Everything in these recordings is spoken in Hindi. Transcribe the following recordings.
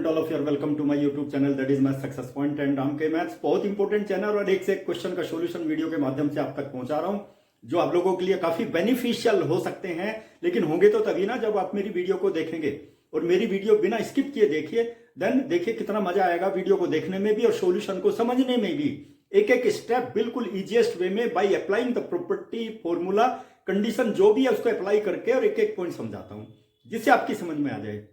All of your welcome to my YouTube channel that is my success point and Ram के मैथ्स। बहुत इंपॉर्टेंट चैनल और एक से एक क्वेश्चन का सॉल्यूशन वीडियो के माध्यम से आप तक पहुंचा रहा हूं जो आप लोगों के लिए काफी बेनिफिशियल हो सकते हैं, लेकिन होंगे तो तभी ना जब आप मेरी वीडियो को देखेंगे। और मेरी वीडियो बिना स्किप किए देखिए, देन देखिए कितना मजा आएगा वीडियो को देखने में भी और सॉल्यूशन को समझने में भी। एक एक स्टेप बिल्कुल इजीएस्ट वे में by applying the property formula condition जो भी है उसको अप्लाई करके और एक एक पॉइंट समझाता हूं जिससे आपकी समझ में आ जाए।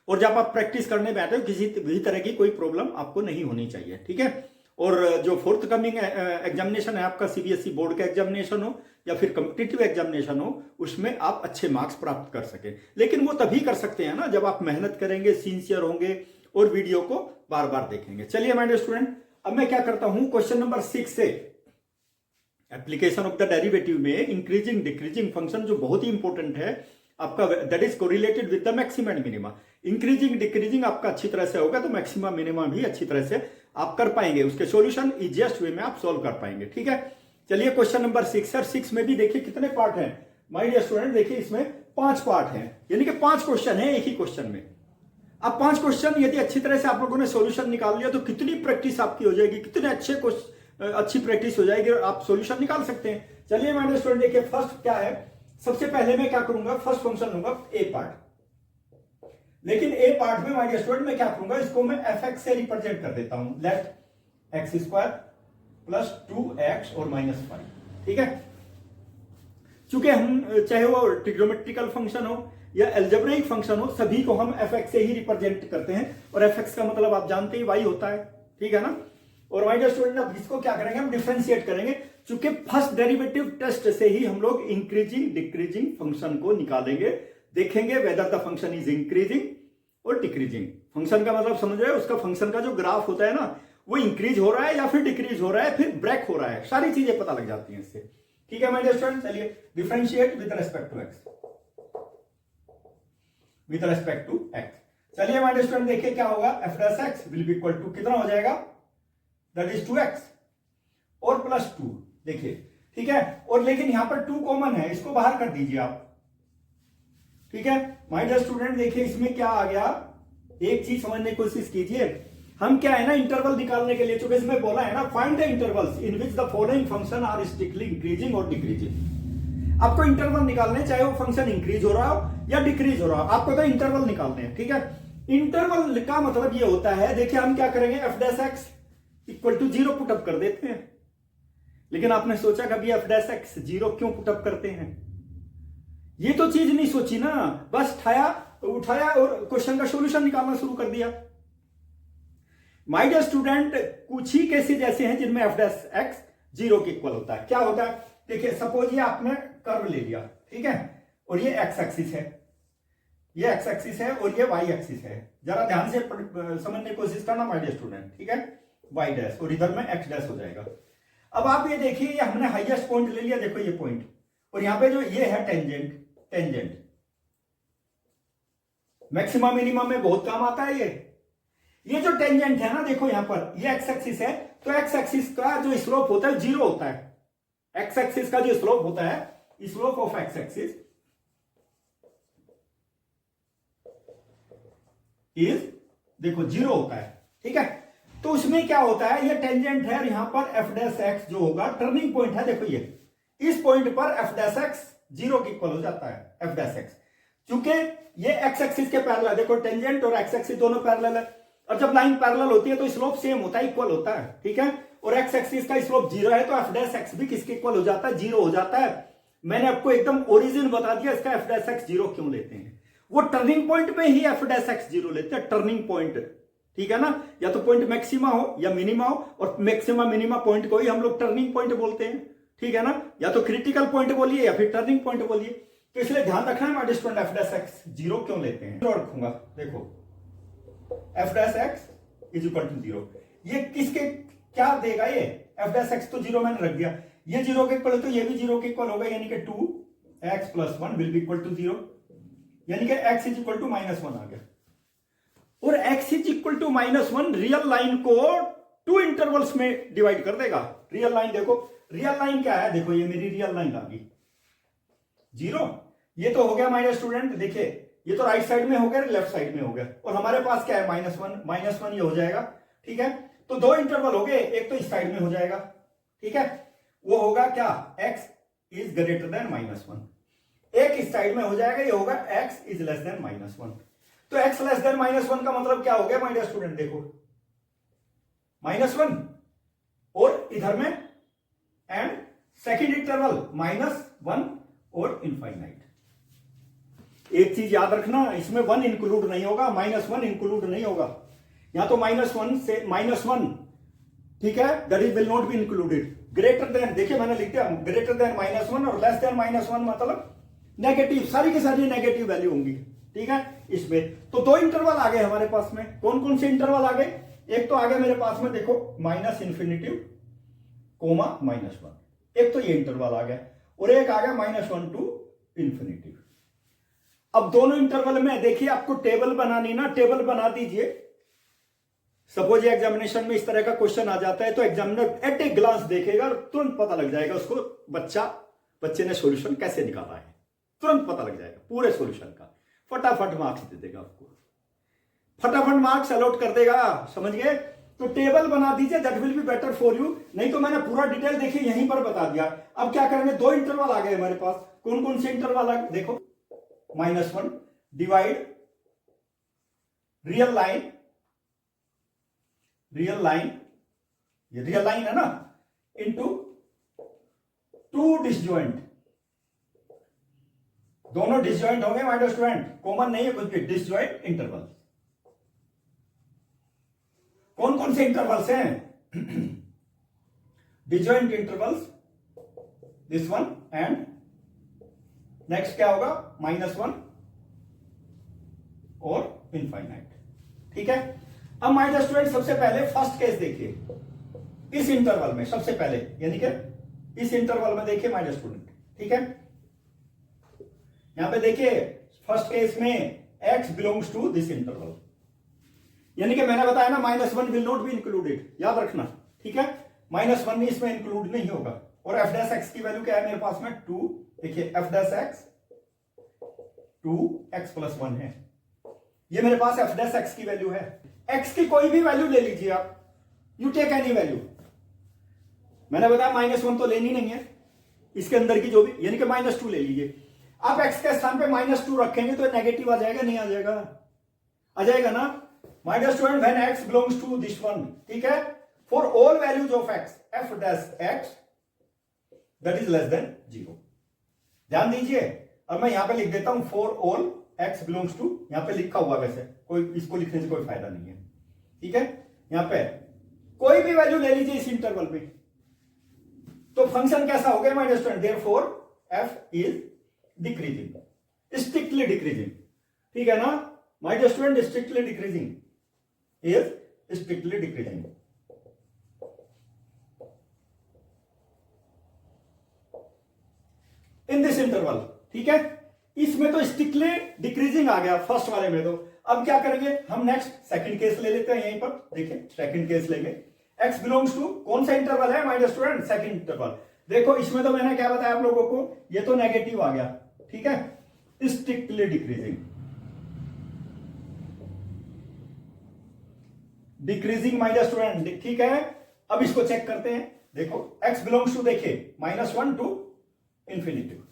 और जब आप प्रैक्टिस करने बैठे हो किसी भी तरह की कोई प्रॉब्लम आपको नहीं होनी चाहिए, ठीक है। और जो फोर्थ कमिंग एग्जामिनेशन है आपका, सीबीएसई बोर्ड का एग्जामिनेशन हो या फिर कॉम्पिटिटिव एग्जामिनेशन हो, उसमें आप अच्छे मार्क्स प्राप्त कर सके। लेकिन वो तभी कर सकते हैं ना जब आप मेहनत करेंगे, सिंसियर होंगे और वीडियो को बार बार देखेंगे। चलिए माय डियर स्टूडेंट, अब मैं क्या करता हूं, क्वेश्चन नंबर 6 से एप्लीकेशन ऑफ द डेरिवेटिव में इंक्रीजिंग डिक्रीजिंग फंक्शन जो बहुत ही इंपॉर्टेंट है आपका, that is correlated with the maximum and minima. Increasing decreasing आपका अच्छी तरह से होगा तो मैक्सिमा मिनिमा भी अच्छी तरह से आप कर पाएंगे। उसके सॉल्यूशन इजीएस्ट वे में आप सॉल्व कर पाएंगे, ठीक है। चलिए क्वेश्चन नंबर 6 सर, 6 में भी देखिए कितने पार्ट हैं माय डियर स्टूडेंट। देखिए इसमें 5 पार्ट हैं, यानी कि 5 क्वेश्चन है एक ही क्वेश्चन में। अब 5 क्वेश्चन यदि अच्छी तरह से आप लोगों ने सॉल्यूशन निकाल लिया तो कितनी प्रैक्टिस आपकी हो जाएगी, कितने अच्छी प्रैक्टिस हो जाएगी और आप सॉल्यूशन निकाल सकते हैं। चलिए माय डियर स्टूडेंट, देखिए फर्स्ट क्या है, सबसे पहले मैं क्या करूंगा, फर्स्ट फंक्शन लूंगा ए पार्ट। लेकिन ए पार्ट में माय डियर स्टूडेंट मैं क्या करूंगा, इसको मैं एफ एक्स से रिप्रेजेंट कर देता हूं। Late x square plus 2x और -5, ठीक है। चूंकि हम चाहे वो ट्रिग्नोमेट्रिकल फंक्शन हो या एल्जेब्रिक फंक्शन हो, सभी को हम एफ एक्स से ही रिप्रेजेंट करते हैं और एफ एक्स का मतलब आप जानते ही y होता है, ठीक है ना। और माय डियर स्टूडेंट अब इसको क्या करेंगे, हम डिफरेंशिएट करेंगे। चूंकि फर्स्ट डेरिवेटिव टेस्ट से ही हम लोग इंक्रीजिंग डिक्रीजिंग फंक्शन को निकालेंगे, देखेंगे whether the function is increasing और डिक्रीजिंग। फंक्शन का मतलब समझ रहे हो, उसका फंक्शन का जो ग्राफ होता है ना, वो इंक्रीज हो रहा है या फिर डिक्रीज हो रहा है, फिर ब्रेक हो रहा है, सारी चीजें पता लग जाती हैं इससे, ठीक है माय डियर स्टूडेंट। चलिए differentiate with respect to x, with respect to x. चलिए माय डियर स्टूडेंट देखिए क्या होगा, f dash x will be equal to कितना हो जाएगा, दैट इज 2x और प्लस 2, देखिए ठीक है। और लेकिन यहां पर 2 कॉमन है, इसको बाहर कर दीजिए आप, ठीक है माय डियर स्टूडेंट। देखिए इसमें क्या आ गया, एक चीज समझने की कोशिश कीजिए। हम क्या है ना, इंटरवल निकालने के लिए, चूंकि इसमें बोला है ना find the intervals in which the following function are strictly increasing और डिक्रीजिंग। आपको इंटरवल निकालने, चाहे वो फंक्शन इंक्रीज हो रहा हो या डिक्रीज हो रहा हो, आपको तो इंटरवल निकालने हैं, ठीक है। इंटरवल का मतलब ये होता है, देखिए हम क्या करेंगे, f dash x equal to 0 put up कर देते हैं। लेकिन आपने सोचा कभी एफ डैश एक्स 0 क्यों पुटअप करते हैं, ये तो चीज नहीं सोची ना, बस उठाया और क्वेश्चन का सॉल्यूशन निकालना शुरू कर दिया। माय डियर स्टूडेंट, कुछ ही केसेज ऐसे हैं जिनमें एफ डैश एक्स 0 के इक्वल होता है। क्या होता है, देखिए सपोज ये आपने कर्व ले लिया, ठीक है, और ये एक्स एक्सिस है, ये एक्स एक्सिस है और ये वाई एक्सिस है। जरा ध्यान से समझने की कोशिश करना माय डियर स्टूडेंट, ठीक है, वाई डैश और इधर में एक्स डैश हो जाएगा। अब आप ये देखिए, ये हमने हाईएस्ट पॉइंट ले लिया, देखो ये पॉइंट, और यहां पे जो ये है टेंजेंट, टेंजेंट मैक्सिमम मिनिमम में बहुत काम आता है। ये जो टेंजेंट है ना, देखो यहां पर ये एक्स एक्सिस है, तो एक्स एक्सिस का जो स्लोप होता है 0 होता है। एक्स एक्सिस का जो स्लोप होता है, slope of x axis is देखो 0 होता है, ठीक है। तो उसमें क्या होता है, ये टेंजेंट है और यहां पर एफ डैश एक्स जो होगा टर्निंग पॉइंट है, देखो ये इस पॉइंट पर एफ डैश एक्स 0 के इक्वल हो जाता है, एफ डैश एक्स। क्योंकि ये एक्स एक्सिस के पैरेलल, देखो टेंजेंट और एक्स एक्सिस दोनों पैरेलल है, और जब लाइन पैरेलल होती है तो स्लोप सेम होता है, इक्वल होता है, ठीक है। और एक्स एक्सिस का स्लोप 0 है तो एफ डैश एक्स भी किसके इक्वल हो जाता है, 0 हो जाता है। मैंने आपको एकदम ओरिजिन बता दिया इसका, एफ डैश एक्स 0 क्यों लेते हैं, वो टर्निंग पॉइंट में ही एफ डैश एक्स 0 लेते हैं, टर्निंग पॉइंट, ठीक है ना। या तो पॉइंट मैक्सिमा हो या मिनिमा हो, और मैक्सिमा मिनिमा पॉइंट को ही हम लोग टर्निंग पॉइंट बोलते हैं, ठीक है ना। या तो क्रिटिकल पॉइंट बोलिए या फिर टर्निंग पॉइंट बोलिए। तो इसलिए ध्यान रखना है my dear student, f dash x 0 क्यों लेते हैं, और रखूंगा, देखो f dash x is equal to 0, ये किसके क्या देगा, ये एफ डैश एक्स तो 0 मैंने रख दिया, ये 0 के इक्वल है तो ये भी 0 के इक्वल होगा, यानी कि 2x + 1 will be equal to 0, यानी कि x इज इक्वल टू -1 आ गया। और x is equal to -1 real line को 2 इंटरवल्स में डिवाइड कर देगा। रियल लाइन देखो, रियल लाइन क्या है, देखो ये मेरी रियल लाइन आ गई 0, ये तो हो गया माय डियर स्टूडेंट। देखिए ये तो राइट साइड में हो गया, लेफ्ट साइड में हो गया, और हमारे पास क्या है -1 ये हो जाएगा। ठीक है, तो दो इंटरवल हो गए, एक तो इस साइड में हो जाएगा। ठीक है, वो होगा क्या, x इज ग्रेटर देन -1, एक इस साइड में हो जाएगा, ये होगा x इज लेस देन -1। तो x लेस देन -1 का मतलब क्या हो गया माय डियर स्टूडेंट, देखो -1 और इधर में एंड सेकेंड इंटरवल -1 और इनफाइनाइट। एक चीज याद रखना, इसमें 1 इंक्लूड नहीं होगा, -1 इंक्लूड नहीं होगा, यहां तो -1 से -1, ठीक है, that is will not be included. Greater than, देखिए मैंने लिख दिया ग्रेटर देन -1 और लेस देन -1 मतलब नेगेटिव, सारी की सारी नेगेटिव वैल्यू होंगी। ठीक है, इसमें तो दो इंटरवल आ गए हमारे पास में। कौन कौन से इंटरवल आ गए, एक तो आ गया मेरे पास में देखो -∞, -1, एक तो ये इंटरवल आ गया, और एक आ गया -1 टू ∞। अब दोनों इंटरवल में देखिए आपको टेबल बनानी ना, टेबल बना दीजिए। सपोज एग्जामिनेशन में इस तरह का क्वेश्चन आ जाता है तो एग्जामिनर एट ए ग्लांस देखेगा और तुरंत पता लग जाएगा उसको बच्चे ने सॉल्यूशन कैसे निकाला है, तुरंत पता लग जाएगा पूरे सॉल्यूशन का, फटाफट मार्क्स दे देगा आपको, फटाफट मार्क्स अलॉट कर देगा, समझ गए। तो टेबल बना दीजिए, that will be better for you. नहीं तो मैंने पूरा डिटेल देखिए यहीं पर बता दिया। अब क्या करेंगे, दो इंटरवल आ गए हमारे पास। कौन कौन से इंटरवल आ गए, देखो -1 डिवाइड रियल लाइन, ये रियल लाइन है ना, इनटू 2 डिसजॉइंट, दोनों डिसजॉइंट होंगे माय डियर स्टूडेंट, कॉमन नहीं है कुछ भी, डिसजॉइंट इंटरवल। कौन कौन से इंटरवल्स हैं, disjoint intervals, this one and next क्या होगा -1 और इनफाइनाइट। ठीक है, अब माय डियर स्टूडेंट सबसे पहले फर्स्ट केस देखिए इस इंटरवल में, सबसे पहले यानी कि इस इंटरवल में देखिए माय डियर स्टूडेंट। ठीक है, यहां पे देखिए फर्स्ट केस में x belongs to this interval, यानी कि मैंने बताया ना -1 विल नॉट बी इंक्लूडेड, याद रखना। ठीक है, -1 इसमें इंक्लूड नहीं होगा, और f' की वैल्यू क्या है मेरे पास में 2, देखिए f' 2x+1 है, ये मेरे पास f' की वैल्यू है। x की कोई भी वैल्यू ले लीजिए आप, यू टेक एनी वैल्यू, मैंने बताया -1 तो लेनी नहीं है, इसके अंदर की जो भी, यानी कि -2 ले लीजिए। आप x के स्थान पे -2 रखेंगे तो नेगेटिव आ जाएगा, नहीं आ जाएगा, आ जाएगा ना my dear student, when x belongs to this one. ठीक है, for all values of x f' that is less than 0। ध्यान दीजिए, अब मैं यहां पे लिख देता हूं for all x belongs to, यहां पे लिखा हुआ, वैसे कोई इसको लिखने से कोई फायदा नहीं है। ठीक है, यहां पे कोई भी वैल्यू ले लीजिए इस इंटरवल में, तो फंक्शन कैसा हो गया my dear student, therefore f is decreasing, strictly decreasing. ठीक है ना my dear student, strictly decreasing is strictly decreasing. In this interval. ठीक है, इसमें तो स्ट्रिक्टली डिक्रीजिंग आ गया फर्स्ट वाले में। तो अब क्या करेंगे हम, नेक्स्ट सेकंड केस ले लेते हैं, यहीं पर देखिए सेकंड केस लेंगे। x बिलोंग्स टू कौन सा इंटरवल है my dear student, second interval. देखो इसमें तो मैंने क्या बताया आप लोगों को, ये तो नेगेटिव आ गया। ठीक है, strictly decreasing, decreasing my dear student. ठीक है, अब इसको चेक करते हैं। देखो x बिलोंग्स टू, देखिए -1 टू इंफिनिटी।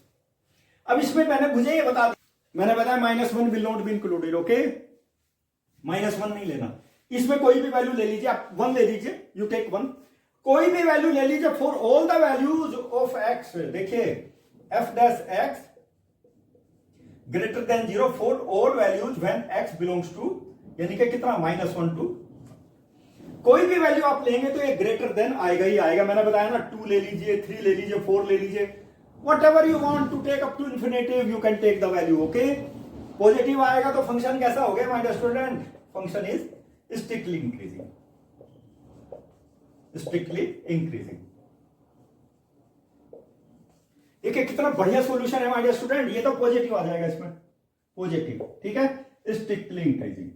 अब इसमें मुझे ये बता, मैंने बताया -1 will not be included. Okay, -1 नहीं लेना, इसमें कोई भी वैल्यू ले लीजिए आप, 1 ले लीजिए, यू टेक 1, कोई भी वैल्यू ले लीजिए for all the values of x। देखिए f' greater than 0 for all values when x belongs to, यानी कि कितना -1 टू, कोई भी वैल्यू आप लेंगे तो ये ग्रेटर देन आएगा ही आएगा। मैंने बताया ना 2 ले लीजिए, 3 ले लीजिए, 4 ले लीजिए, whatever you want to take up to infinitive you can take the value। okay, positive आएगा तो फंक्शन कैसा हो गया my dear student, function is strictly increasing, strictly increasing. देखिए कितना बढ़िया सॉल्यूशन है माय डियर स्टूडेंट, ये तो पॉजिटिव आ जाएगा इसमें, पॉजिटिव। ठीक है, strictly increasing.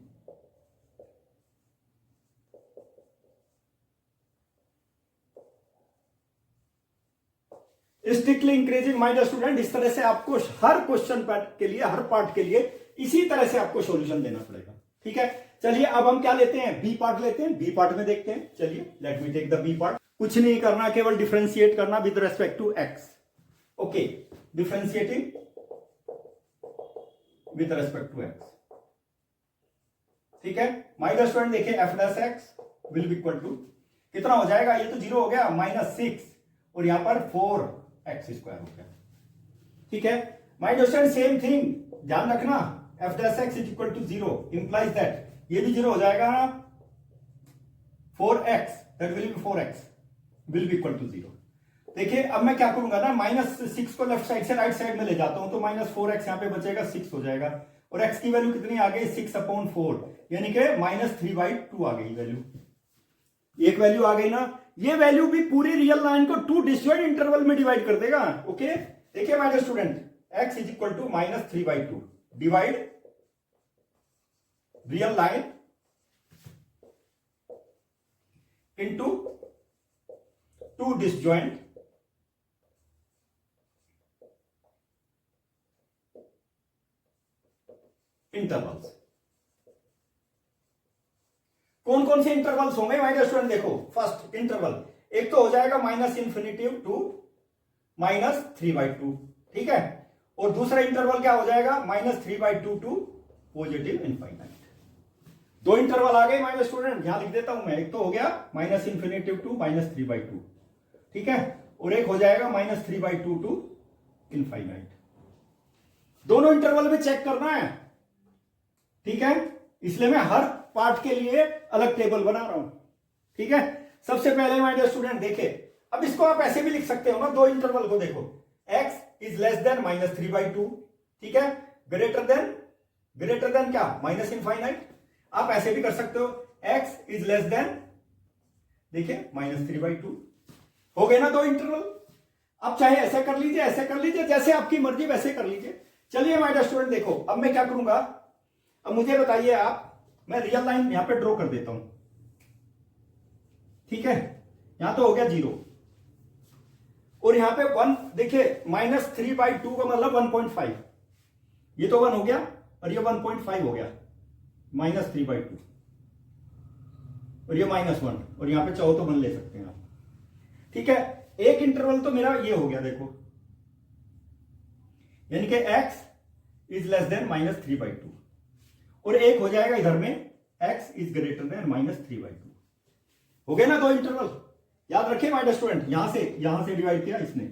Strictly increasing my dear student. इस तरह से आपको हर क्वेश्चन के लिए, हर पार्ट के लिए इसी तरह से आपको सॉल्यूशन देना पड़ेगा। ठीक है, चलिए अब हम क्या लेते हैं, बी पार्ट लेते हैं। बी पार्ट में देखते हैं, चलिए let me take the B part. कुछ नहीं करना, केवल डिफरेंशिएट करना with respect to x. Okay, differentiating with respect to x. ठीक है, माय डियर स्टूडेंट देखिए f dash x will be equal to कितना हो जाएगा, ये तो 0 हो गया, -6 और यहां पर 4x² हो गया। ठीक है, my dear student same thing ध्यान रखना, f dash x is equal to 0 implies that ये भी 0 हो जाएगा ना, 4x that will be 4x will be equal to 0। देखिए अब मैं क्या करूंगा ना, -6 को लेफ्ट साइड से राइट साइड में ले जाता हूं तो -4x यहां पे बचेगा, 6 हो जाएगा और x की वैल्यू कितनी आ गई, 6/4 यानी कि -3/2 आ गई वैल्यू। एक वैल्यू आ गई ना, ये वैल्यू भी पूरी रियल लाइन को 2 डिस्जॉइंट इंटरवल में डिवाइड कर देगा। ओके, देखिए my dear student x is equal to -3/2 divide real line into 2 disjoint intervals. कौन कौन से इंटरवल्स होंगे माय डियर स्टूडेंट, देखो फर्स्ट इंटरवल एक तो हो जाएगा -∞ टू -3/2। ठीक है, और दूसरा इंटरवल क्या हो जाएगा, -3/2 टू +∞। 2 इंटरवल आ गए माय डियर स्टूडेंट, यहां लिख देता हूं मैं, एक तो हो गया -∞ टू -3/2। ठीक है, और एक हो जाएगा -3/2 टू ∞। दोनों इंटरवल में चेक करना है। ठीक है, इसलिए मैं हर पार्ट के लिए अलग टेबल बना रहा हूं। ठीक है, सबसे पहले माय डियर स्टूडेंट देखिए, अब इसको आप ऐसे भी लिख सकते हो ना, 2 इंटरवल को देखो, x इज लेस देन -3/2। ठीक है, ग्रेटर देन क्या, -∞। आप ऐसे भी कर सकते हो, x इज लेस देन, देखिए -3/2 हो गए ना 2 इंटरवल। आप चाहे ऐसे कर लीजिए, ऐसे कर लीजिए, जैसे आपकी मर्जी वैसे कर लीजिए। चलिए माय डियर स्टूडेंट देखो, अब मैं क्या करूंगा, अब मुझे बताइए आप, मैं रियल लाइन यहां पे ड्रॉ कर देता हूं। ठीक है, यहां तो हो गया 0 और यहां पे 1, देखिए -3/2 का मतलब 1.5, ये तो 1 हो गया और ये 1.5 हो गया, -3/2 और ये -1 और यहां पे चाहो तो 1 ले सकते हैं आप। ठीक है, एक इंटरवल तो मेरा ये हो गया देखो, यानी कि x इज लेस देन -3/2 और एक हो जाएगा इधर में x इज ग्रेटर देन -3/2। हो गए ना 2 इंटरवल। याद रखिए माय डियर स्टूडेंट, यहां से डिवाइड किया इसने,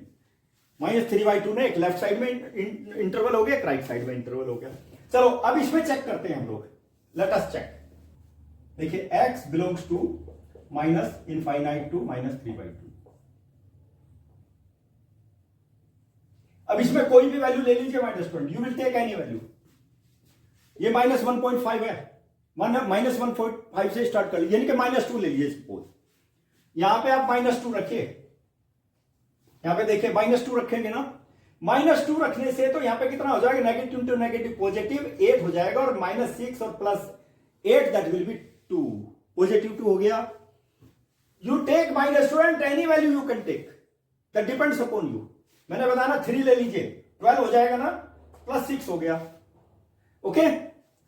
-3/2 ने एक लेफ्ट साइड में इंटरवल हो गया, एक राइट साइड में इंटरवल हो गया। चलो अब इसमें चेक करते हैं हम लोग, लेट अस चेक। देखिए x बिलोंग्स टू -∞ टू -3/2। अब इसमें कोई भी वैल्यू ले लीजिए my dear student, you will take any value. ये -1.5 है, -1.5 से स्टार्ट कर लीजिए, यानी कि -2 ले लीजिए सपोज। यहां पे आप -2 रखिए, यहां पे देखिए -2 रखेंगे ना, -2 रखने से तो यहां पे कितना हो जाएगा, नेगेटिव टू नेगेटिव पॉजिटिव 8 हो जाएगा और -6 और +8 दैट विल बी 2, पॉजिटिव 2 हो गया। You take my dear student any value you can take, that depends upon you. मैंने बताया ना 3 ले लीजिए, 12 हो जाएगा ना, +6 हो गया। ओके,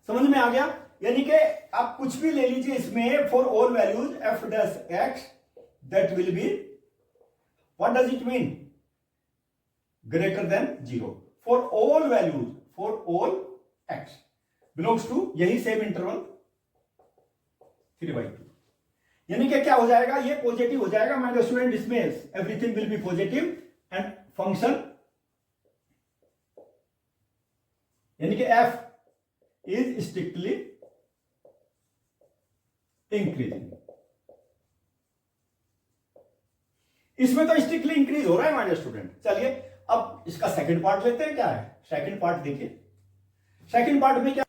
समझ में आ गया, यानी कि आप कुछ भी ले लीजिए इसमें, for all values f dash x that will be, what does it mean, greater than 0 for all values, for all x belongs to, यही सेम इंटरवल 3/2। यानी कि क्या हो जाएगा, ये पॉजिटिव हो जाएगा माय डियर स्टूडेंट, इसमें everything will be positive and function यानी कि f इज स्ट्रिक्टली इंक्रीजिंग। इसमें तो स्ट्रिक्टली इंक्रीज हो रहा है माय डियर स्टूडेंट। चलिए अब इसका सेकंड पार्ट लेते हैं, क्या है सेकंड पार्ट, देखिए सेकंड पार्ट में क्या,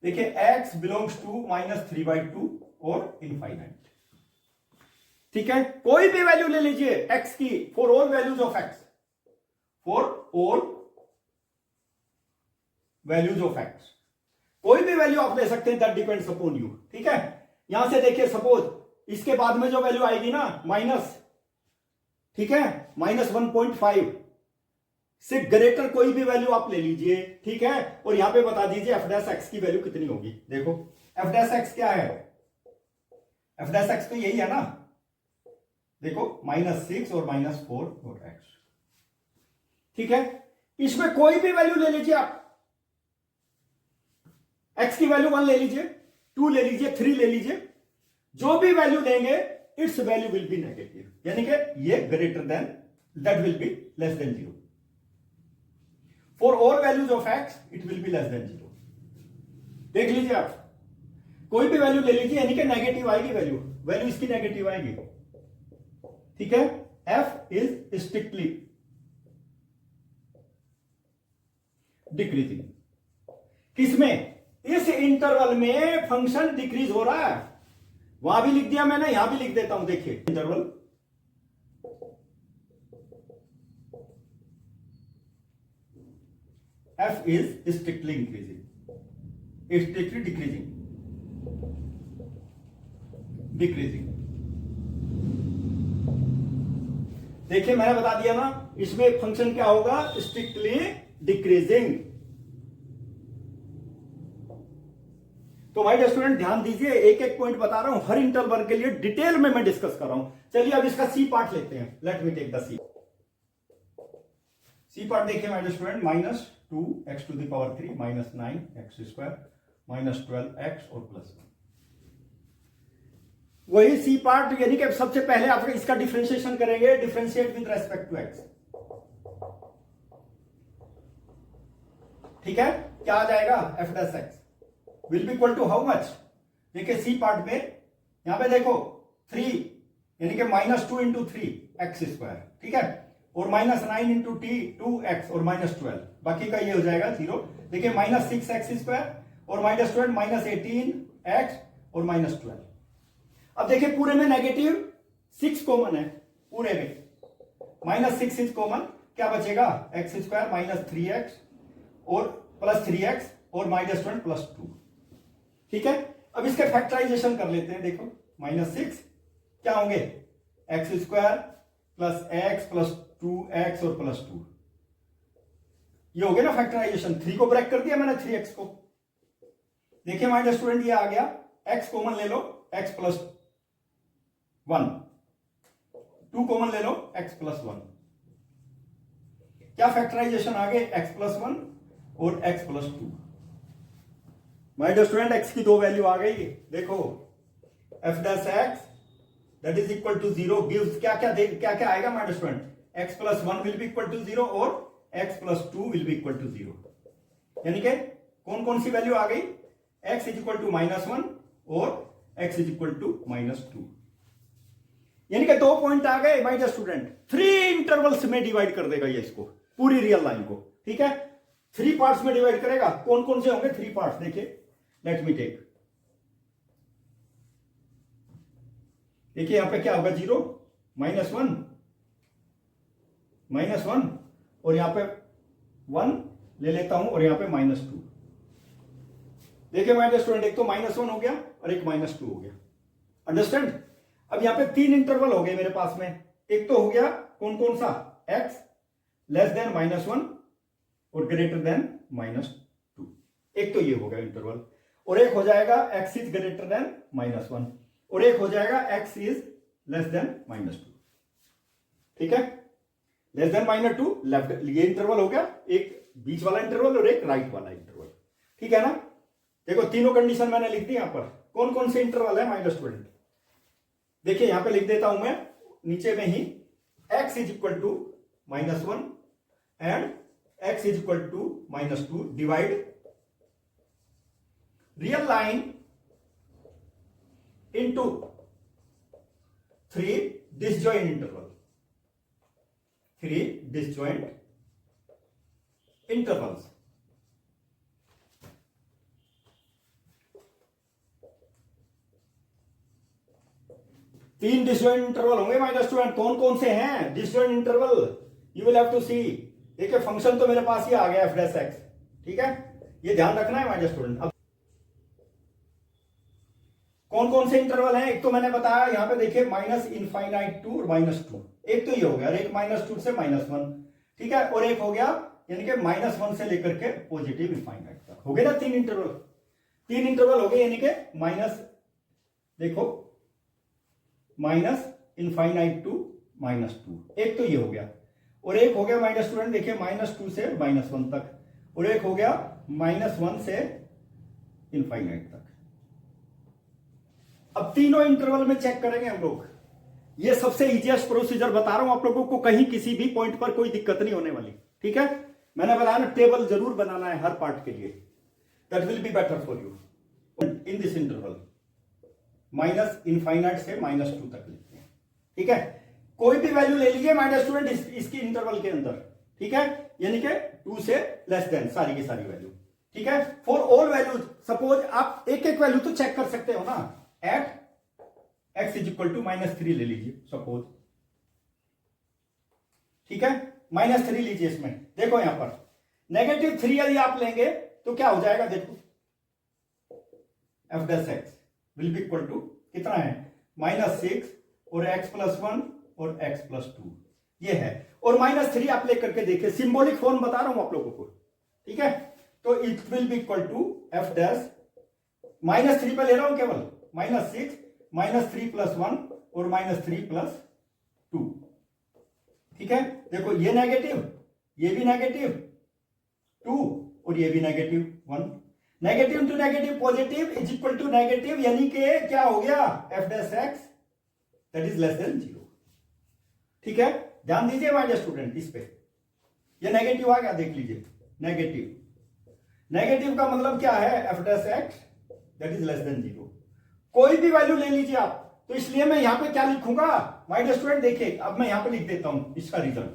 देखिए x बिलोंग्स टू -3/2 और इनफाइनाइट। ठीक है, कोई भी वैल्यू ले लीजिए x की, for all values of x, for all values of x, कोई भी वैल्यू आप ले सकते हैं, दैट डिपेंड्स अपॉन यू। ठीक है, यहां से देखिए सपोज इसके बाद में जो वैल्यू आएगी ना माइनस, ठीक है, -1.5 से ग्रेटर कोई भी वैल्यू आप ले लीजिए, ठीक है, और यहां पे बता दीजिए एफ डैश एक्स की वैल्यू कितनी होगी। देखो एफ डैश एक्स क्या है, एफ डैश एक्स तो यही है ना, देखो -6 और -4 और एक्स, ठीक है। इसमें कोई भी वैल्यू ले लीजिए आप, एक्स की वैल्यू 1 ले लीजिए, 2 ले लीजिए, 3 ले लीजिए, जो भी वैल्यू लेंगे it's value will be negative, यानी कि ये greater then, that will be less than 0। For all values of x it will be less than 0। देख लीजिए आप, कोई भी वैल्यू ले लीजिए, यानी कि नेगेटिव आएगी वैल्यू, वैल्यू इसकी नेगेटिव आएगी, ठीक है। एफ इज स्ट्रिक्टली डिक्रीजिंग, किसमें, इस इंटरवल में फंक्शन डिक्रीज हो रहा है, वहां भी लिख दिया मैंने, यहां भी लिख देता हूं, देखिए interval F is strictly increasing, strictly decreasing, decreasing. देखिए मैंने बता दिया ना, इसमें फंक्शन क्या होगा, स्ट्रिक्टली डिक्रीजिंग। तो भाई स्टूडेंट ध्यान दीजिए, एक एक पॉइंट बता रहा हूं, हर इंटरवल के लिए डिटेल में मैं डिस्कस कर रहा हूं। चलिए अब इसका सी पार्ट लेते हैं, let me take the C. C part देखिए my student, -2x to the power 3 -9x square -12x और +1। वही सी पार्ट, यानी कि सबसे पहले आप इसका डिफरेंशिएशन करेंगे, differentiate with respect to x, ठीक है। क्या आ जाएगा, f dash x will be equal to how much, देखिए सी पार्ट में यहां पे देखो 3, यानी कि -2 इंटू 3x स्क्वायर, ठीक है, और -9 इंटू 2x और -12, बाकी का ये हो जाएगा 0। देखिए -6x स्क्वायर और -12 -18x और -12। अब देखिए पूरे में नेगेटिव 6 कॉमन है, पूरे में -6 इज कॉमन, क्या बचेगा, x स्क्वायर -3x और +3x और -12 +2, ठीक है। अब इसके फैक्टराइजेशन कर लेते हैं, देखो -6 क्या होंगे, x square plus x plus 2x और +2, ये हो गया ना फैक्टराइजेशन। 3 को ब्रेक कर दिया मैंने, 3x को, देखिए माय स्टूडेंट ये आ गया, x कॉमन ले लो, x प्लस 1, 2 कॉमन ले लो, x प्लस 1, क्या फैक्टराइजेशन आ गए, x प्लस 1 और x plus 2। My dear student x की 2 वैल्यू आ गई, देखो f dash x that is equal to 0 gives क्या क्या आएगा my dear student, x plus 1 will be equal to 0 और x plus 2 will be equal to 0, यानी कि कौन कौन सी वैल्यू आ गई, x इज इक्वल टू -1 और x इज इक्वल टू -2, यानी कि 2 पॉइंट आ गए माय डियर स्टूडेंट। 3 इंटरवल्स में डिवाइड कर देगा ये इसको, पूरी रियल लाइन को, ठीक है, 3 पार्ट्स में डिवाइड करेगा। कौन कौन से होंगे 3 पार्ट्स, देखिए लेट मी टेक, देखिए यहां पे क्या होगा, 0 -1 और यहां पे 1 ले लेता हूं और यहां पे -2। देखिए माय डियर स्टूडेंट, एक तो -1 हो गया और एक -2 हो गया, अंडरस्टैंड। अब यहां पे 3 इंटरवल हो गए मेरे पास में, एक तो हो गया कौन कौन सा, x लेस देन -1 और ग्रेटर देन -2, एक तो ये हो गया इंटरवल, और एक हो जाएगा x इज ग्रेटर देन -1 और एक हो जाएगा x इज लेस देन -2, ठीक है, लेस देन -2 लेफ्ट, ये इंटरवल हो गया, एक बीच वाला इंटरवल और एक राइट वाला इंटरवल, ठीक है ना। देखो तीनों कंडीशन मैंने लिख दी यहां पर, कौन कौन से इंटरवल है माय डियर स्टूडेंट, देखिए यहां पे लिख देता हूं मैं नीचे में ही, x is equal to -1 and x is equal to -2 divide real line into 3 disjoint interval, 3 disjoint intervals. तीन डिसजॉइंट इंटरवल होंगे माय डियर स्टूडेंट, कौन कौन से हैं disjoint interval, you will have to see. देखिए फंक्शन तो मेरे पास ही आ गया एफ डैश एक्स, ठीक है, ये ध्यान रखना है माय डियर स्टूडेंट। अब कौन कौन से इंटरवल हैं, एक तो मैंने बताया यहां पे देखिए -∞ टू और -2, एक तो ये हो गया, और एक -2 से -1, ठीक है, और एक हो गया यानी कि -1 से लेकर के पॉजिटिव इनफाइनाइट तक। हो गए ना 3 इंटरवल, 3 इंटरवल हो गए, यानी कि माइनस, देखो -∞ टू -2, एक तो ये हो गया, और एक हो गया माइनस स्टूडेंट देखिए -2 से -1 तक, और एक हो गया -1 से इनफाइनाइट तक। अब तीनों इंटरवल में चेक करेंगे हम लोग। ये सबसे इजीएस्ट प्रोसीजर बता रहा हूं आप लोगों को, कहीं किसी भी पॉइंट पर कोई दिक्कत नहीं होने वाली, ठीक है। मैंने बताया ना, टेबल जरूर बनाना है हर पार्ट के लिए, that will be better for you. In this interval -∞ से -2 तक लिखते हैं, ठीक है। कोई भी वैल्यू ले लीजिए माइनस स्टूडेंट इसकी इंटरवल के अंदर, ठीक है, यानी कि 2 से लेस देन सारी की सारी वैल्यू, ठीक है। फॉर ऑल वैल्यूज, सपोज आप एक एक वैल्यू तो चेक कर सकते हो ना, at x is equal to -3 ले लीजिए सपोज, ठीक है, -3 लीजिए। इसमें देखो यहां पर -3 यदि आप लेंगे तो क्या हो जाएगा, देखो f' will be equal to कितना है, -6 और x+1 और x+2 ये है, और -3 आप लेकर के देखिए, सिंबॉलिक फॉर्म बता रहा हूं आप लोगों को, ठीक है। तो it will be equal to f' -3 पे ले रहा हूं केवल, -6 -3+1 और -3+2, ठीक है। देखो ये नेगेटिव, ये भी -2 और ये भी -1, negative to negative positive is equal to negative, यानी कि क्या हो गया, f' that is less than 0, ठीक है। ध्यान दीजिए माय डियर स्टूडेंट इस पे, ये नेगेटिव आ गया, देख लीजिए नेगेटिव का मतलब क्या है, f' that is less than 0। कोई भी वैल्यू ले लीजिए आप, तो इसलिए मैं यहां पे क्या लिखूंगा माय डियर स्टूडेंट, देखिए अब मैं यहां पे लिख देता हूं इसका रिजल्ट,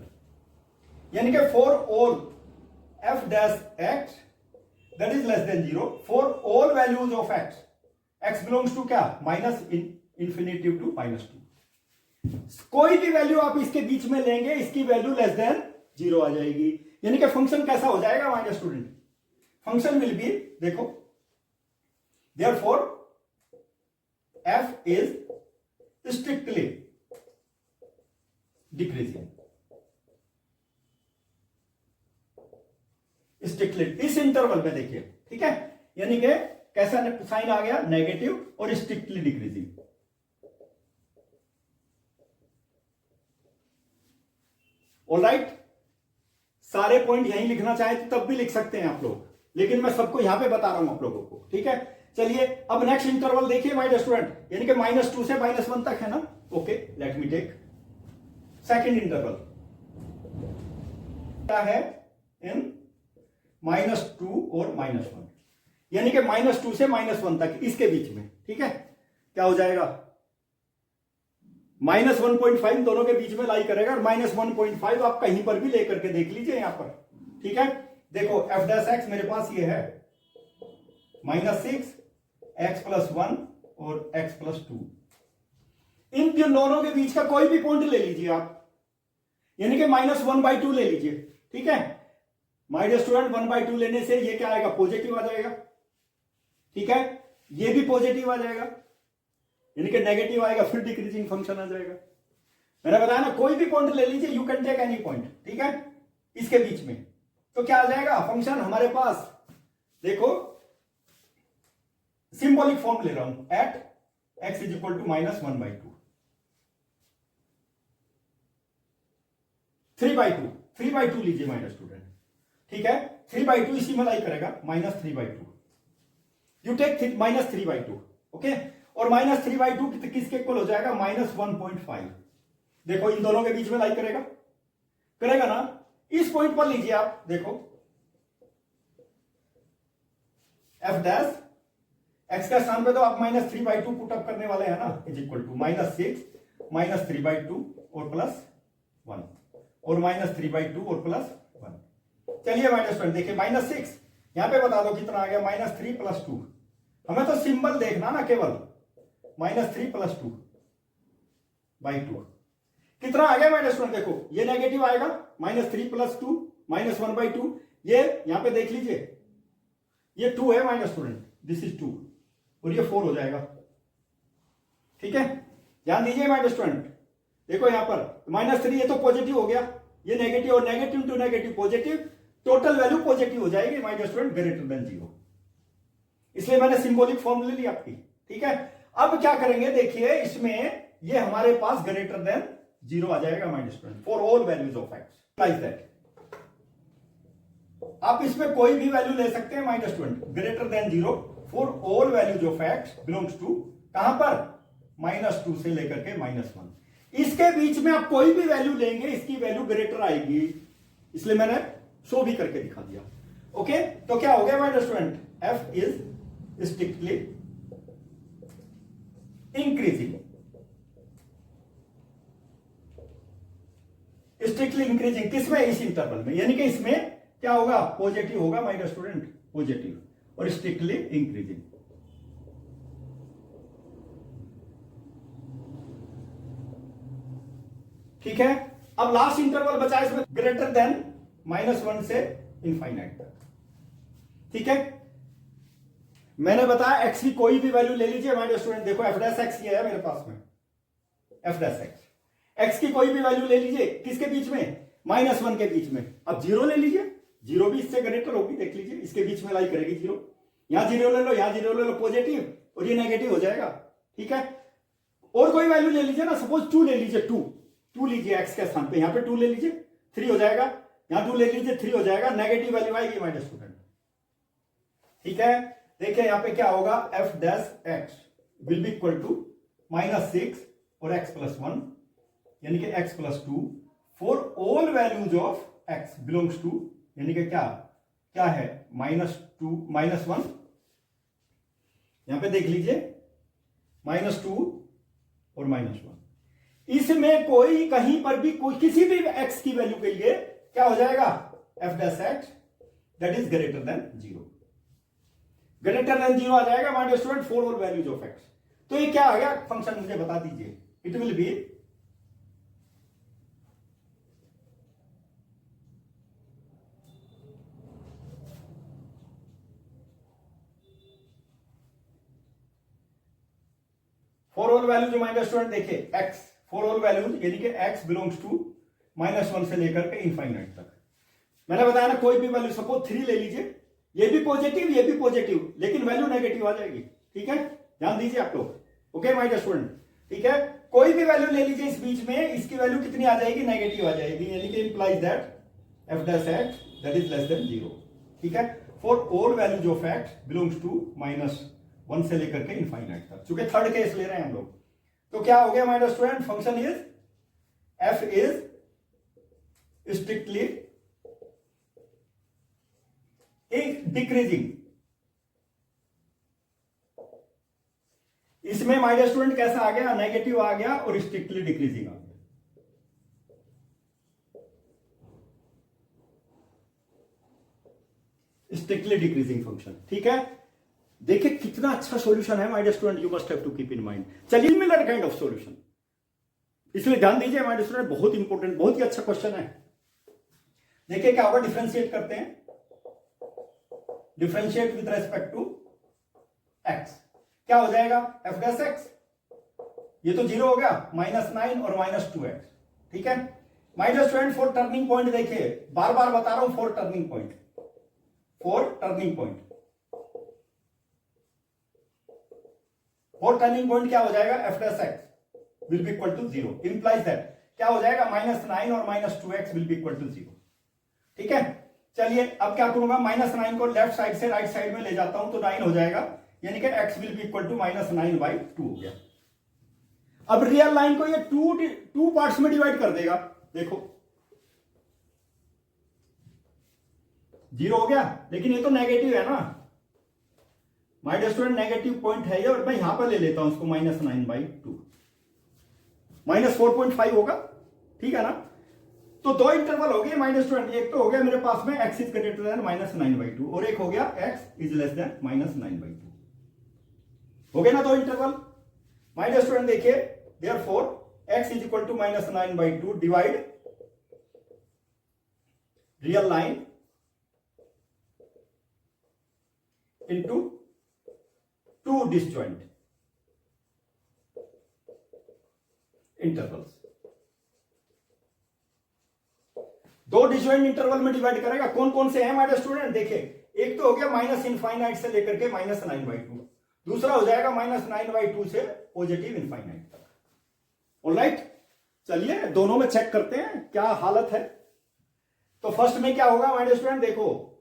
यानी कि for all f' that is less than 0 for all values of x belongs to क्या, -∞ टू -2। कोई भी वैल्यू आप इसके बीच में लेंगे, इसकी वैल्यू लेस देन 0 आ जाएगी, यानी कि फंक्शन कैसा हो जाएगा my dear student, function will be, देखो therefore f is strictly decreasing, strictly इस इंटरवल में देखिए, ठीक है, यानी कि कैसा साइन आ गया, नेगेटिव और स्ट्रिक्टली डिक्रीजिंग। ऑलराइट, सारे पॉइंट यहीं लिखना चाहे तो तब भी लिख सकते हैं आप लोग, लेकिन मैं सबको यहां पे बता रहा हूं आप लोगों को, ठीक है। चलिए अब नेक्स्ट इंटरवल देखिए माय डियर स्टूडेंट, यानी कि -2 से -1 तक है ना, okay. Let me take second interval, क्या है इन -2 और -1, यानी कि -2 से -1 तक, इसके बीच में, ठीक है। क्या हो जाएगा, -1.5 दोनों के बीच में लाई करेगा, और -1.5 आप कहीं पर भी लेकर के देख लीजिए यहां पर, ठीक है। देखो f' मेरे पास ये है -6 x+1 और x+2, इन दोनों के बीच का कोई भी पॉइंट ले लीजिए आप, यानी कि -1/2 ले लीजिए, ठीक है। माय डियर स्टूडेंट 1/2 लेने से ये क्या आएगा, पॉजिटिव आ जाएगा, ठीक है। ये भी पॉजिटिव आ जाएगा, यानी कि नेगेटिव आएगा, फिर डिक्रीजिंग फंक्शन आ जाएगा। मैंने बताया ना, कोई भी पॉइंट ले लीजिए, you can take any point, ठीक है, इसके बीच में, तो क्या आ जाएगा फंक्शन हमारे पास, देखो सिंबॉलिक फॉर्म ले रहा हूं, at x is equal to -1/2, 3/2 लीजिए माय डियर स्टूडेंट, ठीक है। 3/2 इसी में लाई करेगा, -3/2, यू टेक -3/2, ओके। और -3/2 किसके इक्वल हो जाएगा, -1.5। देखो इन दोनों के बीच में लाई करेगा ना, इस पॉइंट पर लीजिए आप, देखो f' x का स्थान पे तो आप -3/2 पुट अप करने वाले हैं ना, इज इक्वल टू -6 -3/2 और +1 और -3/2 और +1। चलिए माइनस फ्रेंड देखिए, -6 यहां पे बता दो कितना आ गया, -3 + 2, हमें तो सिंबल देखना ना केवल, -3 + 2/2 कितना आ गया माइनस फ्रेंड, देखो ये नेगेटिव आएगा, -3 + 2 -1/2, ये यहां पे देख लीजिए, ये 2 है माइनस स्टूडेंट, दिस इज 2 और ये 4 हो जाएगा, ठीक है। ध्यान दीजिए माइनस स्टूडेंट, देखो यहां पर -3 ये तो पॉजिटिव हो गया, ये नेगेटिव और negative to negative positive, total value positive हो जाएगी my dear student, greater than 0। इसलिए मैंने सिंबॉलिक फॉर्म ले ली आपकी, ठीक है। अब क्या करेंगे देखिए, इसमें ये हमारे पास ग्रेटर देन 0 आ जाएगा my dear student for all values of x like that. आप इसमें कोई भी वैल्यू ले सकते हैं my dear student, greater than 0 for all values of x belongs to, कहां पर, -2 से लेकर के -1। इसके बीच में आप कोई भी वैल्यू लेंगे, इसकी वैल्यू ग्रेटर आएगी, इसलिए मैंने शो भी करके दिखा दिया। ओके, तो क्या हो गया my dear student, f is strictly increasing, strictly increasing किसमें, इस इंटरवल में, यानी कि इसमें क्या होगा, पॉजिटिव होगा माय डियर स्टूडेंट, पॉजिटिव, और स्ट्रिक्टली इंक्रीजिंग। ठीक है। अब लास्ट इंटरवल बचा इसमें ग्रेटर देन -1 से इनफाइनाइट तक, ठीक है। मैंने बताया एक्स की कोई भी वैल्यू ले लीजिए माय डियर स्टूडेंट, देखो एफ डैश एक्स ये है मेरे पास में, एफ डैश एक्स, एक्स की कोई भी वैल्यू ले लीजिए, किसके बीच में, -1 के बीच में। अब 0 ले लीजिए, 0 भी इससे ग्रेटर होगी, देख लीजिए इसके बीच में लाई करेगी 0, यहां 0 ले लो, यहां 0 ले लो, पॉजिटिव, और ये नेगेटिव हो जाएगा, ठीक है। और कोई वैल्यू ले लीजिए ना, सपोज 2 ले लीजिए, 2 लीजिए एक्स के स्थान पे, यहां पे 2 ले लीजिए, 3 हो जाएगा, यहां 2 ले लीजिए, 3 हो जाएगा, नेगेटिव वैल्यू आएगी माय डियर स्टूडेंट, ठीक है। देखिए यहां पे क्या होगा, f dash x will be equal to -6 और x + 1, यानी कि x + 2 for all values of x belongs to, यानी कि क्या क्या है, -2 -1, यहां पे देख लीजिए -2 और -1। इसमें कोई कहीं पर भी कोई किसी भी x की वैल्यू के लिए क्या हो जाएगा, f dash x that is greater than 0, greater than 0 आ जाएगा my dear student for all values of x। तो ये क्या आ गया फंक्शन, मुझे बता दीजिए, it will be for all values my dear student, देखिए x फॉर ऑल वैल्यूज, यानी कि x बिलोंग्स टू -1 से लेकर के इनफाइनाइट तक। मैंने बताया ना, कोई भी वैल्यू, सपोज 3 ले लीजिए, ये भी पॉजिटिव ये भी पॉजिटिव, लेकिन वैल्यू नेगेटिव आ जाएगी, ठीक है, ध्यान दीजिए आप लोग। ओके माय डियर स्टूडेंट, ठीक है। कोई भी वैल्यू ले लीजिए इस बीच में, इसकी वैल्यू कितनी आ जाएगी, नेगेटिव आ जाएगी, यानी कि implies that f dash x that is less than 0, ठीक है, for all values of x belongs to -1 से लेकर के इनफाइनाइट तक, चूंकि थर्ड केस ले रहे हैं हम लोग। तो क्या हो गया my dear student, function is f is strictly decreasing. इसमें माय डियर स्टूडेंट कैसा आ गया, नेगेटिव आ गया और स्ट्रिक्टली डिक्रीजिंग आ गया। स्ट्रिक्टली डिक्रीजिंग फंक्शन, ठीक है। देखिए कितना अच्छा सॉल्यूशन है my dear student, you must have to keep in mind. चलिए सिमिलर काइंड ऑफ सॉल्यूशन, इसलिए ध्यान दीजिए माय डियर स्टूडेंट, बहुत इंपॉर्टेंट, बहुत ही अच्छा क्वेश्चन है। देखिए क्या होगा, डिफरेंशिएट करते हैं, differentiate with respect to x, क्या हो जाएगा, एफ डैश एक्स, ये तो 0 हो गया, -9 और -2x, ठीक है। My dear student for turning point, देखिए बार बार बता रहा हूं, for turning point, for turning point, for turning point क्या हो जाएगा, f dash x will be equal to 0, implies that क्या हो जाएगा, -9 और -2x will be equal to 0, ठीक है। चलिए अब क्या करूंगा, -9 को लेफ्ट साइड से राइट साइड में ले जाता हूं, तो 9 हो जाएगा, यानी कि x will be equal to -9/2 हो गया। अब रियल लाइन को ये टू पार्ट्स में डिवाइड कर देगा, देखो 0 हो गया, लेकिन ये तो नेगेटिव है ना my dear student, negative point है ये, और मैं यहां पर ले लेता हूं उसको -9/2, -4.5 होगा, ठीक है ना। तो दो इंटरवल हो गए माय डियर स्टूडेंट, एक तो हो गया मेरे पास में x इज ग्रेटर देन -9/2, और एक हो गया x इज लेस देन -9/2, हो गए ना दो इंटरवल माय डियर स्टूडेंट। देखिए therefore x is equal to -9/2 divide real line into 2 disjoint intervals। दो डिसजॉइंट इंटरवल में डिवाइड करेगा। कौन कौन से हैं हमारे स्टूडेंट, देखिए एक तो हो गया माइनस इनफाइनाइट से लेकर के -9/2, दूसरा हो जाएगा -9/2 से पॉजिटिव इनफाइनाइट तक। ऑलराइट, चलिए दोनों में चेक करते हैं क्या हालत है। तो फर्स्ट में क्या होगा हमारे स्टूडेंट, देखो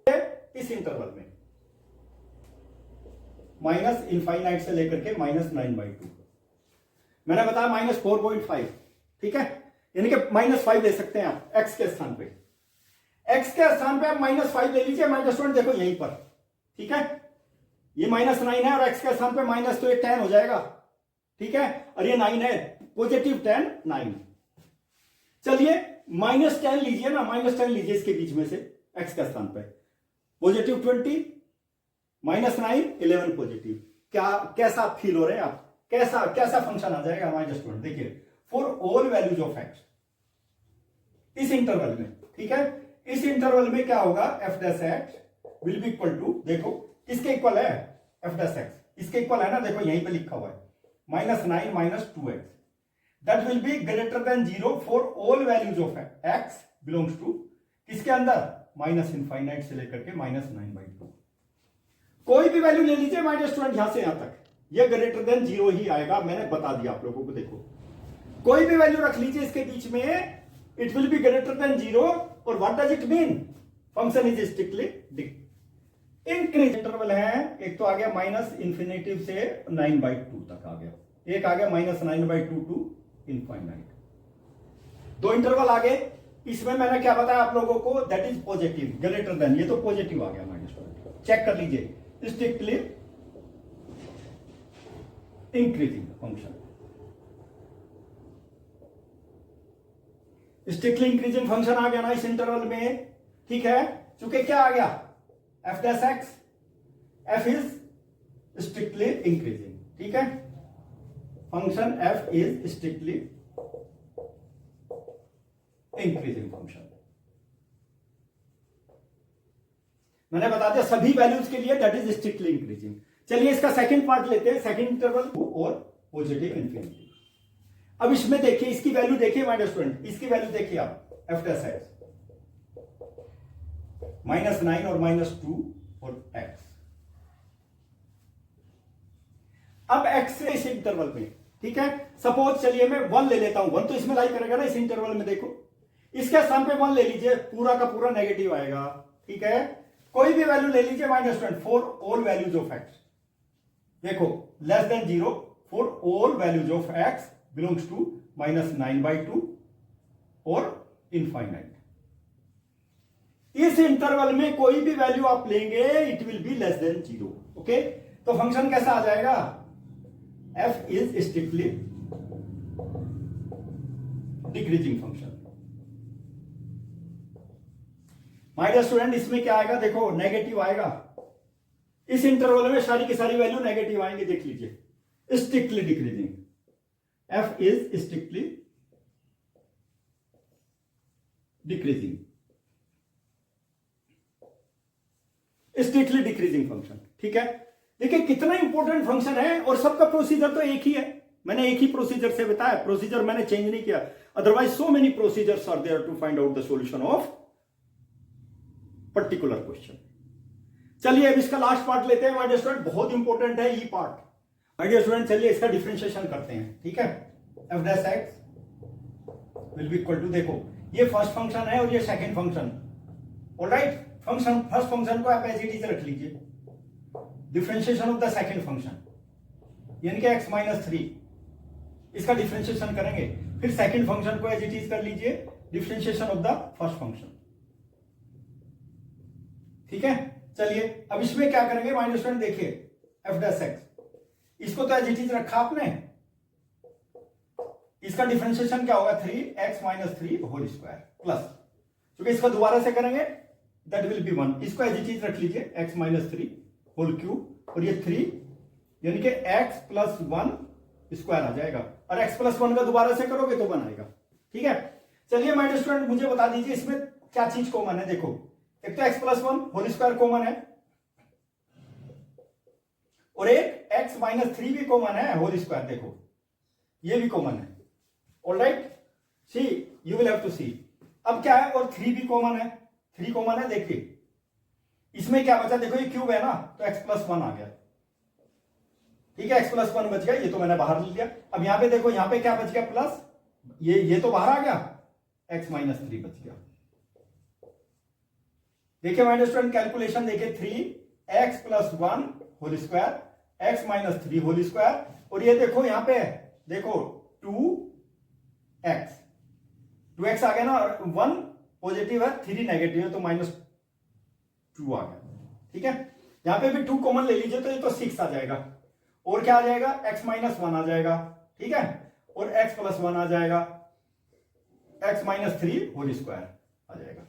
इस इंटरवल में माइनस इनफाइनाइट से लेकर के -9/2, मैंने बताया -4.5, ठीक है, यानी कि -5 ले सकते हैं आप x के स्थान पे। x के स्थान पे आप -5 ले लीजिए हमारे स्टूडेंट, देखो यहीं पर, ठीक है, ये -9 है और x के स्थान पे माइनस, तो ये 10 हो जाएगा, ठीक है, और ये 9 है, पॉजिटिव 10 9। चलिए -10 लीजिए ना, -10 लीजिए इसके बीच में से x के स्थान पे, पॉजिटिव 20 -9 11 पॉजिटिव। क्या कैसा फील हो रहे हैं आप, कैसा कैसा फंक्शन आ जाएगा हमारे स्टूडेंट, देखिए for all values of x इस इंटरवल में, ठीक है, इस इंटरवल में क्या होगा, f dash x will be equal to, देखो किसके इक्वल है, f डैश x, इसके इक्वल है ना, देखो यहीं पे लिखा हुआ है -9 -2x, that will be greater than 0 for all values of x belongs to किसके अंदर, माइनस इनफाइनाइट से लेकर के -9/2। कोई भी वैल्यू ले लीजिए माय स्टूडेंट, यहां से यहां तक ये ग्रेटर देन 0 ही आएगा, मैंने बता दिया आप लोगों को। देखो कोई भी वैल्यू रख लीजिए इसके बीच में, it will be greater than 0, और what does it mean, function is strictly increase. Interval है, एक तो आ गया -∞ से 9/2 तक आ गया, एक आ गया -9/2 टू इनफाइनाइट, दो इंटरवल आ गए। इसमें मैंने क्या बताया आप लोगों को, that is positive greater than, ये तो पॉजिटिव आ गया माइनस, चेक कर लीजिए, strictly increasing function, strictly increasing function आ गया ना इस इंटरवल में, ठीक है, चूंकि क्या आ गया, f dash x, f is strictly increasing, ठीक है, function f is strictly increasing function. मैंने बता दिया सभी वैल्यूज के लिए दैट इज स्ट्रिक्टली इंक्रीजिंग। चलिए इसका सेकंड पार्ट लेते हैं, सेकंड इंटरवल और पॉजिटिव इन्फिनिटी। अब इसमें देखिए, इसकी वैल्यू देखिए माय स्टूडेंट, इसकी वैल्यू देखिए आप, f डैश x -9 और -2 और x। अब x से इस इंटरवल में, ठीक है, सपोज चलिए मैं 1 ले लेता हूं, 1 तो इसमें लाई करेगा ना इस इंटरवल में, देखो इसके स्थान पे 1 ले लीजिए, पूरा का पूरा नेगेटिव आएगा, ठीक है, कोई भी वैल्यू ले लीजिए minus 20 for all values of x, देखो less than 0 for all values of x belongs to -9/2 और इनफाइनाइट। इस इंटरवल में कोई भी वैल्यू आप लेंगे it will be less than 0, okay. तो फंक्शन कैसा आ जाएगा, f is strictly decreasing function. My dear student, इसमें क्या आएगा, देखो नेगेटिव आएगा, इस इंटरवल में सारी की सारी वैल्यू नेगेटिव आएंगे, देख लीजिए, strictly decreasing, f is strictly decreasing, strictly decreasing function, ठीक है। देखिए कितना इंपॉर्टेंट फंक्शन है, और सबका प्रोसीजर तो एक ही है, मैंने एक ही प्रोसीजर से बताया, प्रोसीजर मैंने चेंज नहीं किया, otherwise so many procedures are there to find out the solution of particular question. चलिए अब इसका लास्ट पार्ट लेते हैं माय डियर स्टूडेंट, बहुत इंपॉर्टेंट है ये पार्ट माय डियर स्टूडेंट। चलिए इसका डिफरेंशिएशन करते हैं, ठीक है, f dash x will be equal to, देखो ये फर्स्ट फंक्शन है और ये second function, alright. Function first function को आप एज इट इज रख लीजिए, differentiation of the second function यानी कि x -3, इसका डिफरेंशिएशन करेंगे, फिर सेकंड फंक्शन को एज इट इज कर लीजिए, differentiation of the first function, ठीक है। चलिए अब इसमें क्या करेंगे माइनस स्टूडेंट, देखिए f डैश x, इसको तो एज इट इज रखा आपने, इसका डिफरेंशिएशन क्या होगा, 3x - 3 होल स्क्वायर प्लस, क्योंकि इसको दोबारा से करेंगे दैट विल बी 1, इसको एज इट इज रख लीजिए, x - 3 होल क्यूब, और ये 3 यानी कि x + 1 स्क्वायर आ जाएगा, और x + 1 का दोबारा से करोगे तो 1 आएगा, ठीक है। चलिए माय डियर स्टूडेंट, मुझे बता दीजिए इसमें क्या चीज कॉमन है, देखो एक तो x + 1 होल स्क्वायर कॉमन है, और एक x - 3 भी कॉमन है होल स्क्वायर, देखो ये भी कॉमन है, alright. See you will have to see, अब क्या है, और 3 भी कॉमन है, 3 कॉमन है। देखिए इसमें क्या बचा, देखो ये क्यूब है ना, तो x+1 आ गया। ठीक है, x+1 बच गया, ये तो मैंने बाहर ले लिया। अब यहां पे देखो, यहां पे क्या बच गया, प्लस, ये तो बाहर आ गया, x-3 बच गया। देखिए माइनस स्टूडेंट, कैलकुलेशन देखिए, 3x+1 whole square, x-3 whole square, और ये देखो यहां पे देखो 2x, 2x आ गया ना, 1 पॉजिटिव है 3 नेगेटिव है, तो -2 आ गया। ठीक है, यहां पे भी 2 कॉमन ले लीजिए, तो ये तो 6 आ जाएगा, और क्या आ जाएगा, x-1 आ जाएगा। ठीक है, और x+1 आ जाएगा, x-3 होल स्क्वायर आ जाएगा।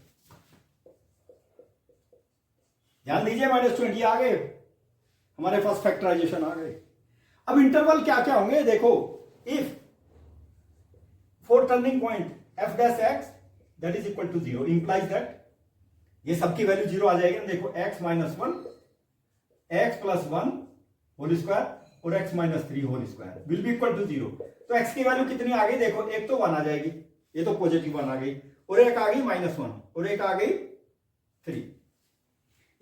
ध्यान दीजिए माइनस स्टूडेंट, ये आ गए हमारे पास, फैक्टराइजेशन आ गए। अब इंटरवल क्या क्या होंगे, देखो, if for turning point f' that is equal to 0 implies that ये सबकी वैल्यू 0 आ जाएगी ना। देखो x-1, x+1 होल स्क्वायर और x-3 whole square will be equal to 0। तो x की वैल्यू कितनी आ गई, देखो एक तो 1 आ जाएगी, ये तो पॉजिटिव 1 आ गई, और एक आ गई -1, और एक आ गई 3,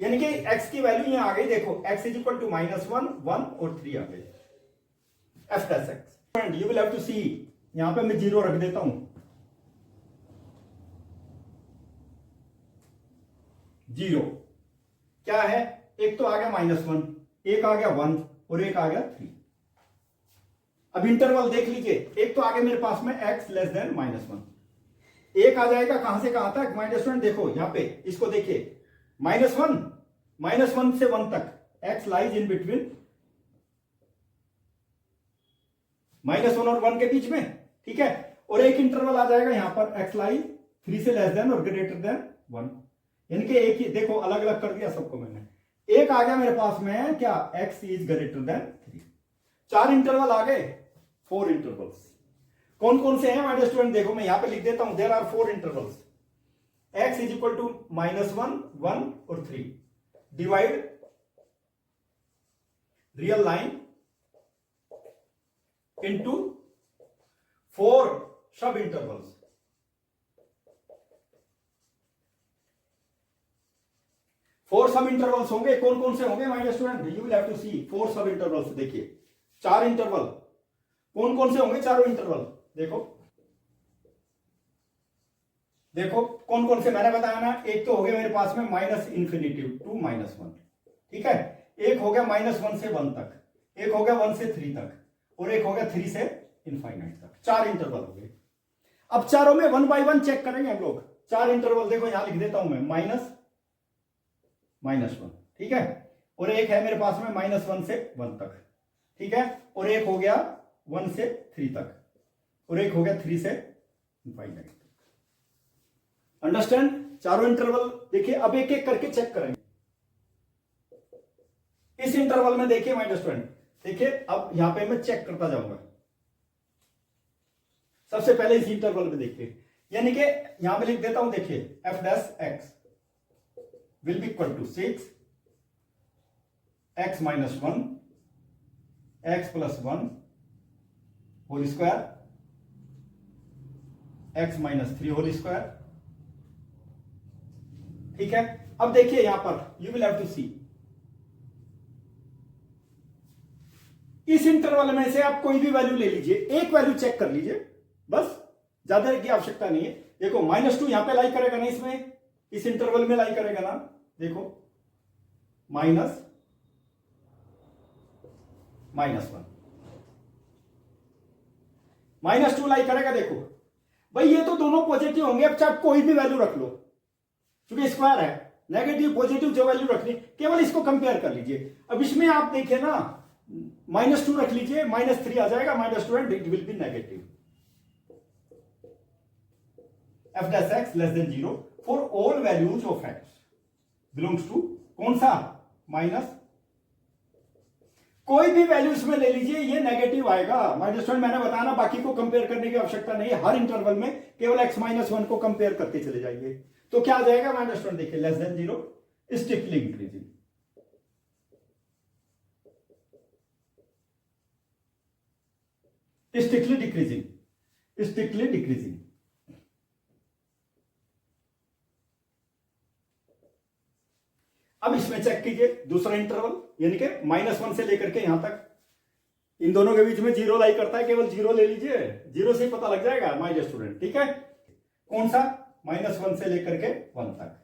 यानी कि x की वैल्यू यहां आ गई। देखो x इज इक्वल टू -1, 1 और 3 आ गए, f'(x). You will have to see, यहां पे मैं 0 रख देता हूं, 0 क्या है, एक तो आ गया -1, एक आ गया 1 और एक आ गया 3। अब इंटरवल देख लीजिए, एक तो आ गया मेरे पास में x लेस देन -1, एक आ जाएगा कहां से कहां तक -1, देखो यहां पे इसको देखिए, -1 से 1 तक, x लाइज इन बिटवीन -1 और 1 के बीच में। ठीक है, और एक इंटरवल आ जाएगा यहां पर, x लाइज 3 से लेस देन और ग्रेटर देन 1, यानी कि एक ही, देखो अलग अलग कर दिया सबको मैंने। एक आ गया मेरे पास में क्या, x is greater than 3। 4 interval आ गए, 4 इंटरवल्स। कौन कौन से हैं माय स्टूडेंट, देखो मैं यहां पे लिख देता हूं, there are 4 intervals, x is equal to -1, 1 और 3, डिवाइड रियल लाइन इनटू 4 सब इंटरवल्स। फोर सब इंटरवल्स होंगे, कौन कौन से होंगे my student, you will have to see 4 सब इंटरवल्स। देखिए 4 इंटरवल, कौन कौन से होंगे, चारों इंटरवल, देखो देखो कौन कौन से मैंने बताया ना। एक तो हो गया मेरे पास में -∞ टू -1, ठीक है, एक हो गया -1 से 1 तक, एक हो गया 1 से 3 तक, और एक हो गया 3 से इनफाइनाइट तक। 4 इंटरवल हो गए। अब चारों में 1 बाय 1 चेक करेंगे हम लोग। 4 इंटरवल देखो यहां लिख देता हूं मैं, -1, ठीक है, और एक है मेरे पास में -1 से 1 तक, ठीक है, और एक हो गया 1 से 3 तक, और एक हो गया 3 से इनफाइनाइट तक। अंडरस्टैंड? चारों इंटरवल देखिए, अब एक एक करके चेक करेंगे। इस इंटरवल में देखिए माय स्टूडेंट, देखिए अब यहां पे मैं चेक करता जाऊंगा। सबसे पहले इस इंटरवल में देखिए, यानी कि यहां पे लिख देता हूं, देखिए f' will be equal to 6 x minus 1 x plus 1 whole square x minus 3 whole square। ठीक है, अब देखिए यहां पर यू विल हैव टू सी, इस इंटरवल में से आप कोई भी वैल्यू ले लीजिए, एक वैल्यू चेक कर लीजिए बस, ज्यादा की आवश्यकता नहीं है। देखो -2 यहां पे लाई करेगा ना, इसमें इस इंटरवल में लाई करेगा ना, देखो -1 -2 लाई करेगा। देखो भाई ये तो दोनों पॉजिटिव होंगे, अब चाहे कोई भी वैल्यू रख लो, क्योंकि स्क्वायर है, नेगेटिव पॉजिटिव जो वैल्यू रखनी, केवल इसको कंपेयर कर लीजिए। अब इसमें आप देखिए ना, -2 रख लीजिए, -3 आ जाएगा, my student it will B negative. f' less than 0 for all values of x belongs to कौन सा, माइनस, कोई भी वैल्यू इसमें ले लीजिए, ये नेगेटिव आएगा माय स्टूडेंट। मैंने बताया ना, बाकी को कंपेयर करने की आवश्यकता नहीं है, हर इंटरवल में केवल x-1 को कंपेयर करते चले जाइए, तो क्या आ जाएगा माय स्टूडेंट, देखिए less than 0, strictly increasing, strictly decreasing, strictly decreasing. कीजिए दूसरा इंटरवल, यानी कि -1 से लेकर के यहां तक, इन दोनों के बीच में 0 लाई करता है, केवल 0 ले लीजिए, 0 से ही पता लग जाएगा माय डियर स्टूडेंट। ठीक है, कौन सा? -1 से लेकर के 1 तक।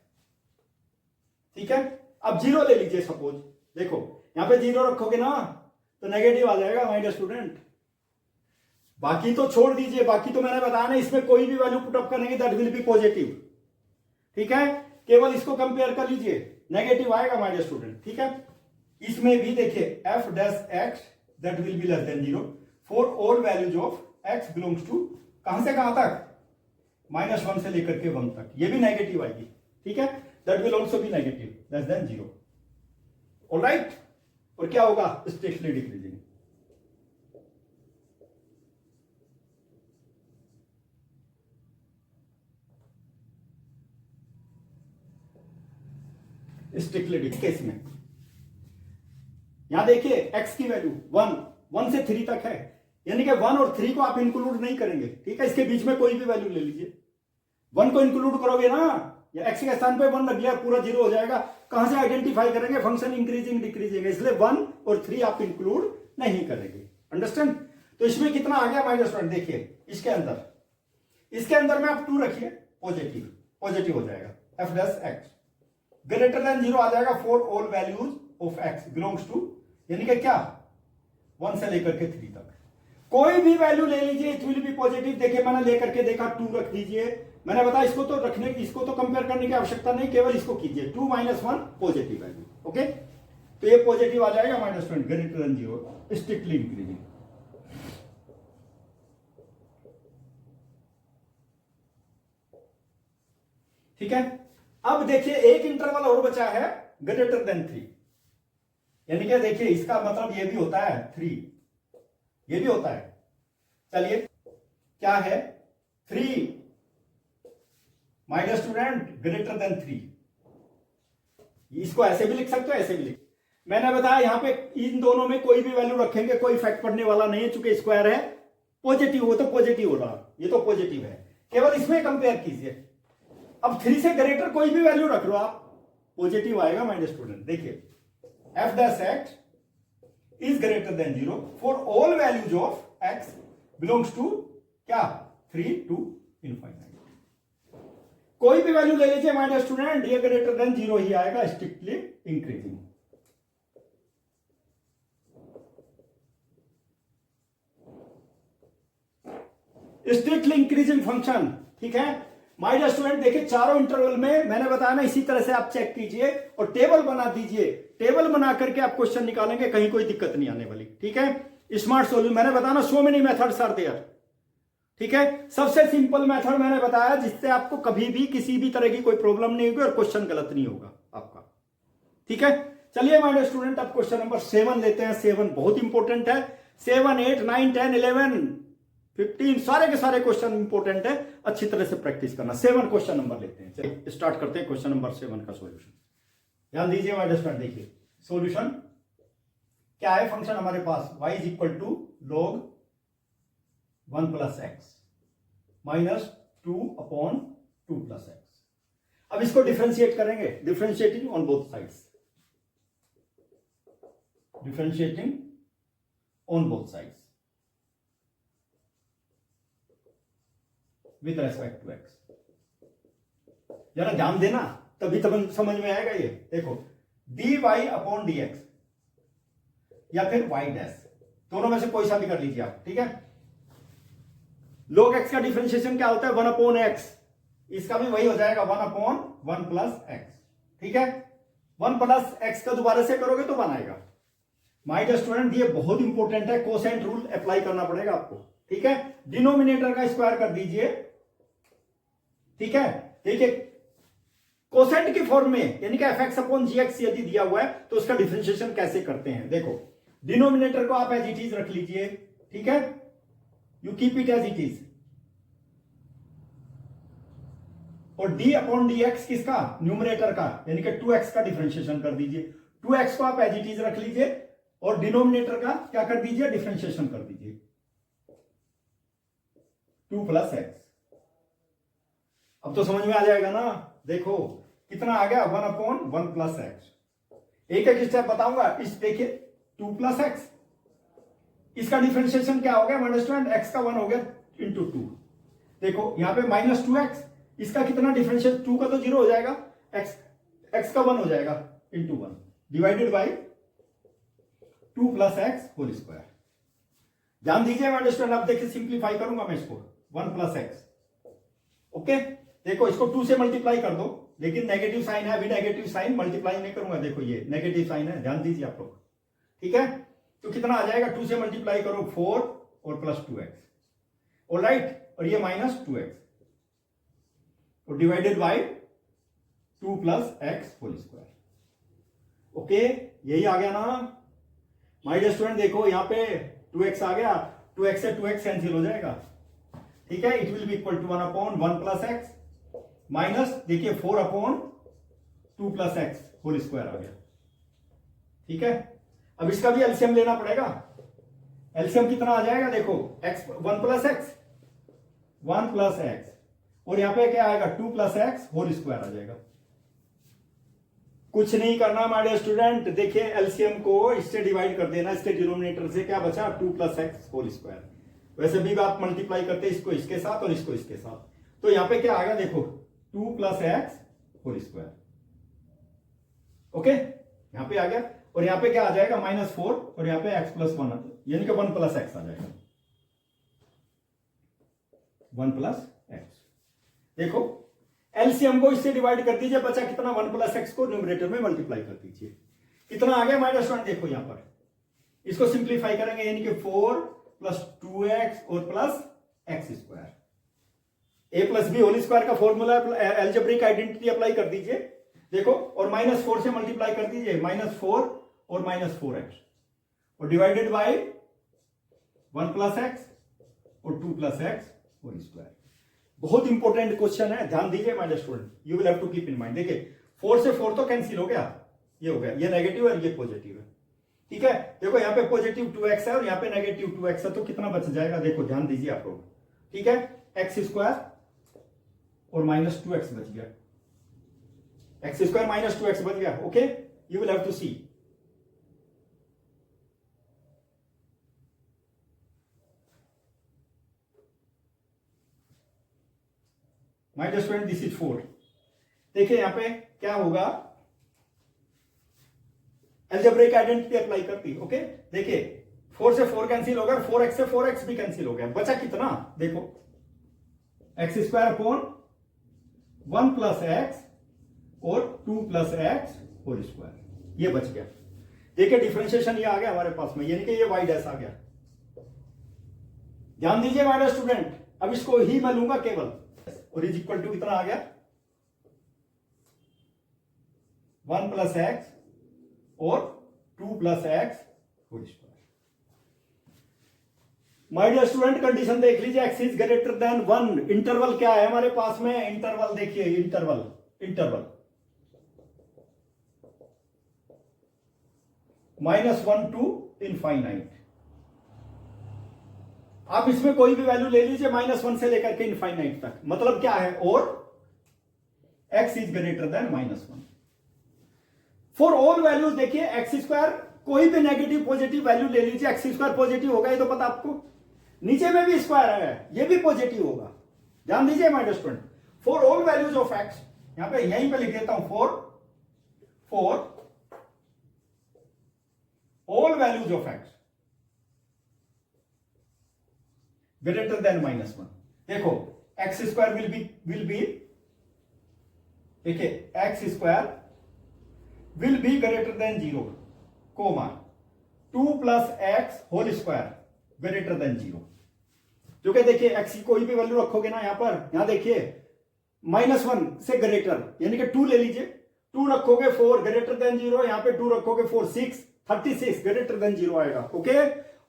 ठीक है, अब 0 ले लीजिए, सपोज देखो यहां पे 0 रखोगे ना तो नेगेटिव आ जाएगा माय डियर स्टूडेंट। बाकी तो छोड़ दीजिए, बाकी तो मैंने बताया ना, इसमें कोई भी वैल्यू पुट अप करेंगे दैट विल बी पॉजिटिव। ठीक है, केवल इसको कंपेयर कर लीजिए, नेगेटिव आएगा माय डियर स्टूडेंट। ठीक है, इसमें भी देखिए f dash x that will be less than 0 for all values of x belongs to, कहां से कहां तक? -1 से लेकर के 1 तक, ये भी नेगेटिव आएगी। ठीक है, that will also B negative less than 0। Alright, और क्या होगा? Strictly decreasing. स्ट्रिक्टली केस में यहां देखिए x की वैल्यू 1 से 3 तक है, यानी कि 1 और 3 को आप इंक्लूड नहीं करेंगे। ठीक है, इसके बीच में कोई भी वैल्यू ले लीजिए, 1 को इंक्लूड करोगे ना, या x के स्थान पे 1 रख लिया, पूरा 0 हो जाएगा। कहां से आइडेंटिफाई करेंगे? फंक्शन इंक्रीजिंग डिक्रीजिंग, इसलिए 1 और 3 आप इंक्लूड नहीं करेंगे। अंडरस्टैंड? तो इसमें कितना आ गया माइनस 1? देखिए इसके अंदर में आप 2 रखिए, पॉजिटिव हो जाएगा। f dash x greater than 0 आ जाएगा for all values of x belongs to, यानी कि क्या? 1 से लेकर के 3 तक कोई भी वैल्यू ले लीजिए, इट विल बी पॉजिटिव। देखिए मैंने लेकर के देखा, 2 रख दीजिए, मैंने बताया इसको तो कंपेयर करने की आवश्यकता नहीं, केवल इसको कीजिए, 2 - 1 पॉजिटिव वैल्यू। ओके, तो ये पॉजिटिव आ जाएगा -1 ग्रेटर देन 0, स्ट्रिक्टली इंक्रीजिंग। ठीक है, अब देखिए एक इंटरवल और बचा है ग्रेटर देन 3, यानी क्या? देखिए इसका मतलब ये भी होता है 3, ये भी होता है। चलिए क्या है? 3 my dear student greater than 3, इसको ऐसे भी लिख सकते हो, ऐसे भी लिख। मैंने बताया यहां पे इन दोनों में कोई भी वैल्यू रखेंगे कोई इफेक्ट पड़ने वाला नहीं है, चूंकि स्क्वायर है, पॉजिटिव हो तो पॉजिटिव हो रहा, ये तो पॉजिटिव है, केवल इसमें कंपेयर कीजिए। अब 3 से ग्रेटर कोई भी वैल्यू रख लो आप, पॉजिटिव आएगा माय डियर स्टूडेंट। देखिए f dash x is greater than 0 for all values of x belongs to क्या? 3 to इनफाइनाइट। कोई भी वैल्यू ले लीजिए माय डियर स्टूडेंट, ये ग्रेटर देन 0 ही आएगा, strictly increasing. Strictly increasing function. ठीक है माय डियर स्टूडेंट, देखिए चारों इंटरवल में मैंने बताया ना, इसी तरह से आप चेक कीजिए और टेबल बना दीजिए, टेबल बना करके आप क्वेश्चन निकालेंगे, कहीं कोई दिक्कत नहीं आने वाली। ठीक है, स्मार्ट सोल्यूशन मैंने बताया ना, so many methods are there. ठीक है, सबसे सिंपल मेथड मैंने बताया जिससे आपको कभी भी किसी भी तरह की कोई प्रॉब्लम नहीं होगी और क्वेश्चन गलत नहीं होगा आपका। ठीक है, चलिए माय डियर स्टूडेंट अब क्वेश्चन नंबर 7 लेते हैं। 7 बहुत इंपॉर्टेंट है, 7, 8, 9, 10, 11, 15 सारे के सारे क्वेश्चन इंपॉर्टेंट है, अच्छी तरह से प्रैक्टिस करना। 7 क्वेश्चन नंबर लेते हैं, चलिए स्टार्ट करते हैं क्वेश्चन नंबर 7 का सॉल्यूशन। ध्यान दीजिए माय डियर स्टूडेंट, देखिए सॉल्यूशन क्या है? फंक्शन हमारे पास y is equal to log 1 + x -2/2 + x। अब इसको डिफरेंशिएट करेंगे, differentiating on both sides, differentiating on both sides with respect to x। जरा ध्यान देना, तभी तब समझ में आएगा। ये देखो dy/dx या फिर y डैश, दोनों में से कोई सा भी कर लीजिए आप। ठीक है, log x का डिफरेंशिएशन क्या होता है? 1/x, इसका भी वही हो जाएगा 1/1 + x। ठीक है, 1 + x का दोबारा से करोगे तो 1 आएगा। माय डियर स्टूडेंट ये बहुत इंपॉर्टेंट है, कोसेंट रूल अप्लाई करना पड़ेगा आपको। ठीक है, डिनोमिनेटर का स्क्वायर कर दीजिए। ठीक है, देखिए कोसेंट की फॉर्म में, यानी कि f(x/gx) यदि दिया हुआ है तो उसका डिफरेंशिएशन कैसे करते हैं? देखो डिनोमिनेटर को आप एज इट इज रख लीजिए। ठीक है, you keep it as it is, और d/dx किसका? न्यूमरेटर का, यानी कि 2x का डिफरेंशिएशन कर दीजिए। 2x को आप एज इट इज रख लीजिए और डिनोमिनेटर का क्या कर दीजिए? डिफरेंशिएशन कर दीजिए, 2 + x। अब तो समझ में आ जाएगा ना, देखो कितना आ गया? 1/1 + x। एक एक स्टेप बताऊंगा। इस देखिए 2 प्लस एक्स, इसका डिफरेंशिएशन क्या हो गया माइनस टू, एंड एक्स का 1 हो गया इंटू 2। देखो यहां पे माइनस 2x, इसका कितना डिफरेंशियल, 2 का तो 0 हो जाएगा, x का 1 हो जाएगा into 1 divided by 2 plus x whole square. ध्यान दीजिए माय स्टूडेंट, अब देखिए सिंप्लीफाई करूंगा मैं इसको, 1 प्लस एक्स। ओके, देखो इसको 2 से मल्टीप्लाई कर दो, लेकिन नेगेटिव साइन है, अभी नेगेटिव साइन मल्टीप्लाई नहीं करूंगा, देखो ये नेगेटिव साइन है, ध्यान दीजिए आप लोग। ठीक है, तो कितना आ जाएगा, 2 से मल्टीप्लाई करो 4 और प्लस 2x, ऑलराइट, और ये माइनस 2x और divided by 2 plus x whole square. Okay, यही आ गया ना माय डियर स्टूडेंट। देखो यहाँ पे 2x आ गया, 2x से 2x कैंसिल हो जाएगा। ठीक है, it will be equal to 1 upon 1 plus x minus, देखिए 4 upon 2 plus x whole square आ गया। ठीक है, अब इसका भी एलसीएम लेना पड़ेगा। एलसीएम कितना आ जाएगा, देखो x 1 plus x, 1 plus x, और यहां पे क्या आएगा 2 प्लस एक्स होल स्क्वायर आ जाएगा। कुछ नहीं करना हमारे स्टूडेंट, देखिए एलसीएम को इससे डिवाइड कर देना, इसके डिनोमिनेटर से, क्या बचा 2 प्लस एक्स होल स्क्वायर। वैसे भी आप मल्टीप्लाई करते इसको इसके साथ और इसको इसके साथ, तो यहां पे क्या आएगा, देखो 2 plus x whole square. Okay, यहां पे आ गया, और यहां पे क्या आ जाएगा -4, और यहां पे x प्लस 1, यानी कि 1 प्लस एक्स आ जाएगा, 1 प्लस एक्स। देखो एलसीएम को इससे डिवाइड कर दीजिए, बचा कितना, 1 प्लस एक्स को न्यूमरेटर में मल्टीप्लाई कर दीजिए, कितना आ गया माइनस 1। देखो यहां पर इसको सिंप्लीफाई करेंगे, यानी कि 4 प्लस 2x और plus x square, a plus B whole square का फॉर्मूला, एल्जेब्रिक आइडेंटिटी अप्लाई कर दीजिए। देखो, और -4 से मल्टीप्लाई कर दीजिए, -4 और -4x, और डिवाइडेड बाय 1 प्लस एक्स और 2 प्लस एक्स होल स्क्वायर। बहुत इंपॉर्टेंट क्वेश्चन है, ध्यान दीजिए माय student, you will have to keep in mind. देखिए 4 से 4 तो कैंसिल हो गया, ये हो गया, ये नेगेटिव है और ये पॉजिटिव है। ठीक है, देखो यहाँ पे पॉजिटिव 2x है और यहाँ पे नेगेटिव 2x है, तो कितना बच जाएगा, देखो ध्यान दीजिए आप लोग। ठीक है, एक्स स्क्वायर और -2x बच गया, एक्स स्क्वायर -2x बच गया। Okay, you will have to see. My dear student, this is 4। देखिए यहां पे क्या होगा, अलजेब्रिक आइडेंटिटी अप्लाई करती। ओके, देखिए 4 से 4 कैंसिल हो गया, 4x से 4x भी कैंसिल हो गया, बचा कितना, देखो x square upon 1 plus x और 2 प्लस एक्स होल स्क्वायर, ये बच गया। देखिए डिफरेंशिएशन ये आ गया हमारे पास में, यानी कि ये y डैश आ गया। ध्यान दीजिए माय डियर स्टूडेंट, अब इसको ही मैं लूंगा केवल, और इज इक्वल टू कितना आ गया, 1 प्लस एक्स और 2 plus x whole square. My dear student, condition देख लीजिए, x is greater than 1। Interval क्या है हमारे पास में, इंटरवल देखिए, इंटरवल -1 टू इनफाइनाइट। आप इसमें कोई भी वैल्यू ले लीजिए, -1 से लेकर के इनफाइनाइट तक, मतलब क्या है, और x is greater than -1 for all values. देखिए एक्स स्क्वायर, कोई भी नेगेटिव पॉजिटिव वैल्यू ले लीजिए, एक्स स्क्वायर पॉजिटिव होगा, ये तो पता आपको, नीचे में भी स्क्वायर है, ये भी पॉजिटिव होगा। ध्यान दीजिए my dear student, for all values of x, यहां पे यहीं पे लिख देता हूं, for all values of x greater than -1। देखो एक्स स्क्वायर विल बी देखिए x square will be greater than 0, comma 2 plus x whole square greater than 0। जो कि देखिए एक्स की कोई भी वैल्यू रखोगे ना, यहां पर, यहां देखिए -1 से ग्रेटर, यानी कि 2 ले लीजिए, 2 रखोगे 4 ग्रेटर देन 0, यहां पे 2 रखोगे 4 6 36 ग्रेटर देन 0 आएगा। ओके,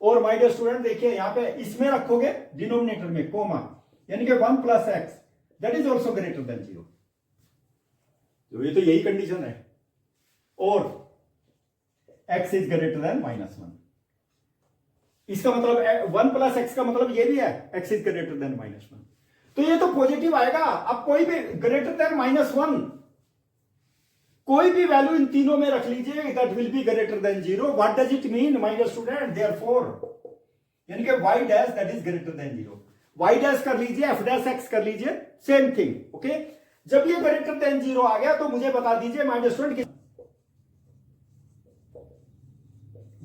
और माय डियर स्टूडेंट देखिए यहां पे इसमें रखोगे डिनोमिनेटर में कोमा, यानी कि 1 plus x that is also greater than 0। तो ये तो यही कंडीशन है, और x इज ग्रेटर देन -1। इसका मतलब 1 प्लस एक्स का मतलब ये भी है, x इज ग्रेटर देन -1, तो ये तो पॉजिटिव आएगा। अब कोई भी ग्रेटर देन -1, कोई भी वैल्यू इन तीनों में रख लीजिए, that will be greater than zero. What does it mean my dear student? Therefore यानी कि y dash that is greater than zero, y dash कर लीजिए, f डैश x कर लीजिए, सेम थिंग। ओके, जब ये ग्रेटर देन जीरो आ गया तो मुझे बता दीजिए my dear student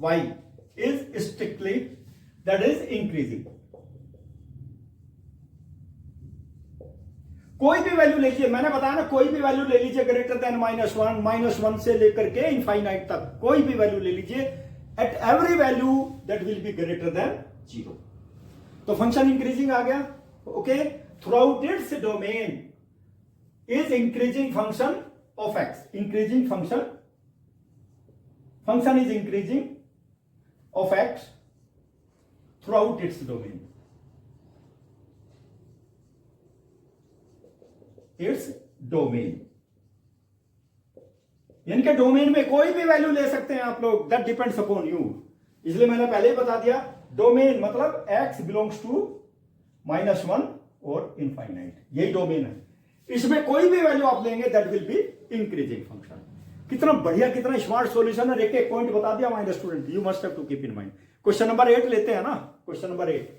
y is strictly that is increasing. कोई भी वैल्यू लीजिए, मैंने बताया ना, कोई भी वैल्यू ले लीजिए ग्रेटर देन -1, -1 से लेकर के इनफाइनाइट तक, कोई भी वैल्यू ले लीजिए, at every value that will be greater than zero. तो फंक्शन इंक्रीजिंग आ गया। Okay, throughout its domain is increasing function of x, increasing function is increasing of x throughout its domain, its domain. यानी कि डोमेन में कोई भी वैल्यू ले सकते हैं आप लोग, दैट डिपेंड्स अपॉन यू। इसलिए मैंने पहले ही बता दिया, डोमेन मतलब x बिलोंग्स टू -1 और इनफाइनाइट, यही डोमेन है। इसमें कोई भी वैल्यू आप लेंगे that will be increasing function. कितना बढ़िया, कितना स्मार्ट सॉल्यूशन है, एक एक पॉइंट बता दिया my student, you must have to keep in mind. Question number 8 लेते हैं ना। क्वेश्चन नंबर 8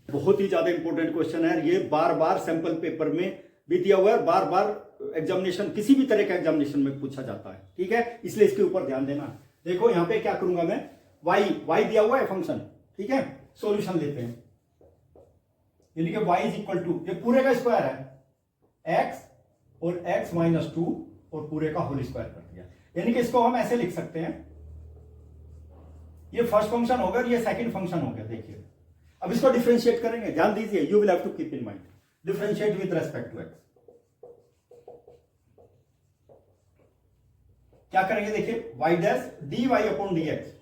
बहुत ही ज्यादा इंपॉर्टेंट क्वेश्चन है, ये बार बार सैंपल पेपर में भी दिया हुआ है, बार बार एग्जामिनेशन, किसी भी तरह का एग्जामिनेशन में पूछा जाता है, ठीक है, इसलिए इसके ऊपर ध्यान देना। देखो यहां पे क्या करूंगा मैं, y दिया हुआ है फंक्शन, ठीक है, सॉल्यूशन लेते हैं। यानी कि y इज इक्वल टू, ये पूरे का स्क्वायर है, x और x माइनस 2 और पूरे का होल स्क्वायर कर दिया। यानी कि इसको हम ऐसे लिख सकते हैं, ये फर्स्ट फंक्शन होगा, ये सेकंड फंक्शन हो गया। देखिए अब इसको डिफरेंशिएट करेंगे, ध्यान दीजिए, you will have to keep in mind, differentiate with respect to x। क्या करेंगे, देखिए y dash dy upon dx,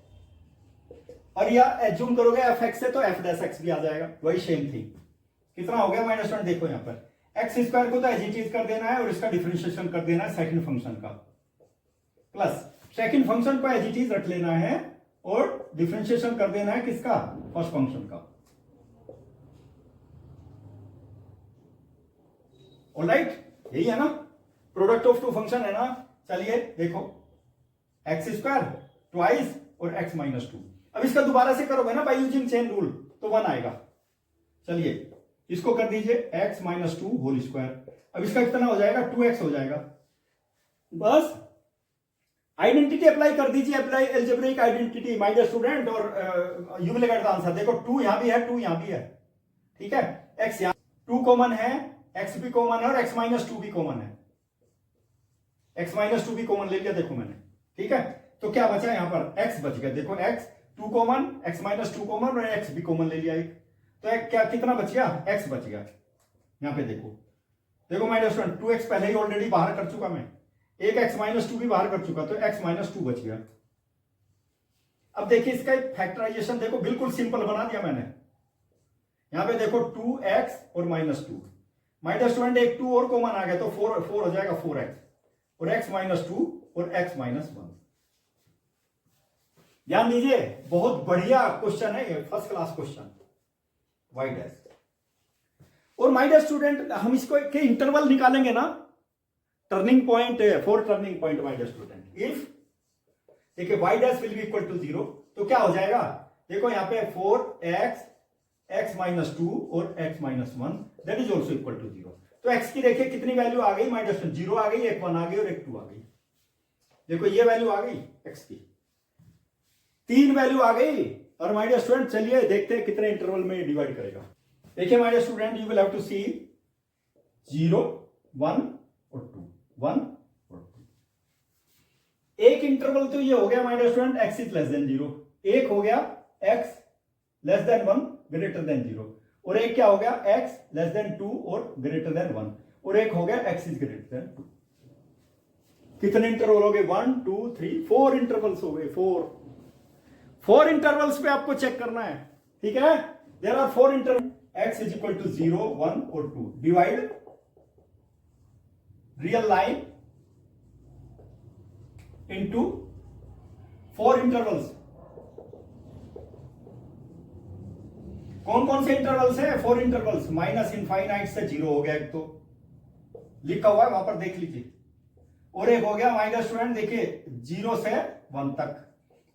और या एज्यूम करोगे fx से तो f डैश x भी आ जाएगा, वही सेम थिंग। कितना हो गया माइनस 1, देखो यहां पर एक्स स्क्वायर को तो एज इट इज कर देना है और इसका डिफरेंशिएशन कर देना है सेकंड फंक्शन का, प्लस सेकंड फंक्शन को एज इट इज रख लेना है और डिफरेंशिएशन कर देना है किसका, फर्स्ट फंक्शन का। ऑलराइट, यही है ना, प्रोडक्ट ऑफ टू फंक्शन है ना। चलिए देखो, एक्स स्क्वायर ट्वाइस और एक्स माइनस 2, अब इसका दोबारा से करोगे ना बाय यूजिंग चेन रूल तो 1 आएगा। चलिए इसको कर दीजिए x माइनस 2 होल स्क्वायर, अब इसका कितना हो जाएगा, 2x हो जाएगा। बस आइडेंटिटी अप्लाई कर दीजिए, apply algebraic identity my dear student, और you will get the answer. देखो 2 यहां भी है, 2 यहां भी है, ठीक है, x यहां 2 कॉमन है, x भी कॉमन है और x माइनस 2 भी कॉमन है, x माइनस 2 भी कॉमन ले लिया देखो मैंने, ठीक है। तो क्या बचा यहां पर, x बच गया, देखो x 2 common, x minus 2 common और x भी कॉमन ले लिया एक, तो एक क्या कितना बच गया, x बच गया। यहां पे देखो, देखो माइनस 1, 2x पहले ही ऑलरेडी बाहर कर चुका मैं, एक x माइनस 2 भी बाहर कर चुका, तो x माइनस 2 बच गया। अब देखिए इसका फैक्टराइजेशन देखो, बिल्कुल सिंपल बना दिया मैंने। यहां पे देखो 2x और माइनस 2, माइनस स्टूडेंट एक 2 और कॉमन आ गया तो 4 हो जाएगा, 4x और x माइनस 2 और x माइनस 1। ध्यान दीजिए, बहुत बढ़िया क्वेश्चन है ये, first class question, y dash. और माय डियर स्टूडेंट, हम इसको के इंटरवल निकालेंगे ना, turning point, 4 turning point my dear student. If देखिए y dash will be equal to 0, तो क्या हो जाएगा, देखो यहां पे 4x x माइनस 2 और x minus 1 that is also equal to 0। तो x की देखिए कितनी वैल्यू आ गई माय डियर स्टूडेंट, 0 आ गई, एक 1 आ गई और एक 2 आ गई। देखो ये वैल्यू आ गई x की, 3 वैल्यू आ गई। और माय डियर स्टूडेंट चलिए देखते हैं कितने इंटरवल में डिवाइड करेगा। देखिए my dear student, you will have to see 0 1 और 2, 1 और 2। एक इंटरवल तो ये हो गया my dear student, x is less than 0, एक हो गया x less than 1 greater than 0, और एक क्या हो गया, x लेस देन 2 और ग्रेटर देन 1, और एक हो गया x इज ग्रेटर देन 2। कितने इंटरवल हो गए, 1 2 3 4 इंटरवल्स हो गए, 4 इंटरवल्स पे आपको चेक करना है, ठीक है। There are 4 interval, x is equal to 0 1 और 2, divide real line into 4 intervals. कौन कौन से इंटरवल्स है, 4 इंटरवल्स, माइनस इनफाइनाइट से 0 हो गया एक, तो लिखा हुआ है वहां पर देख लीजिए, और एक हो गया माइनस स्टूडेंट देखिए 0 से 1 तक,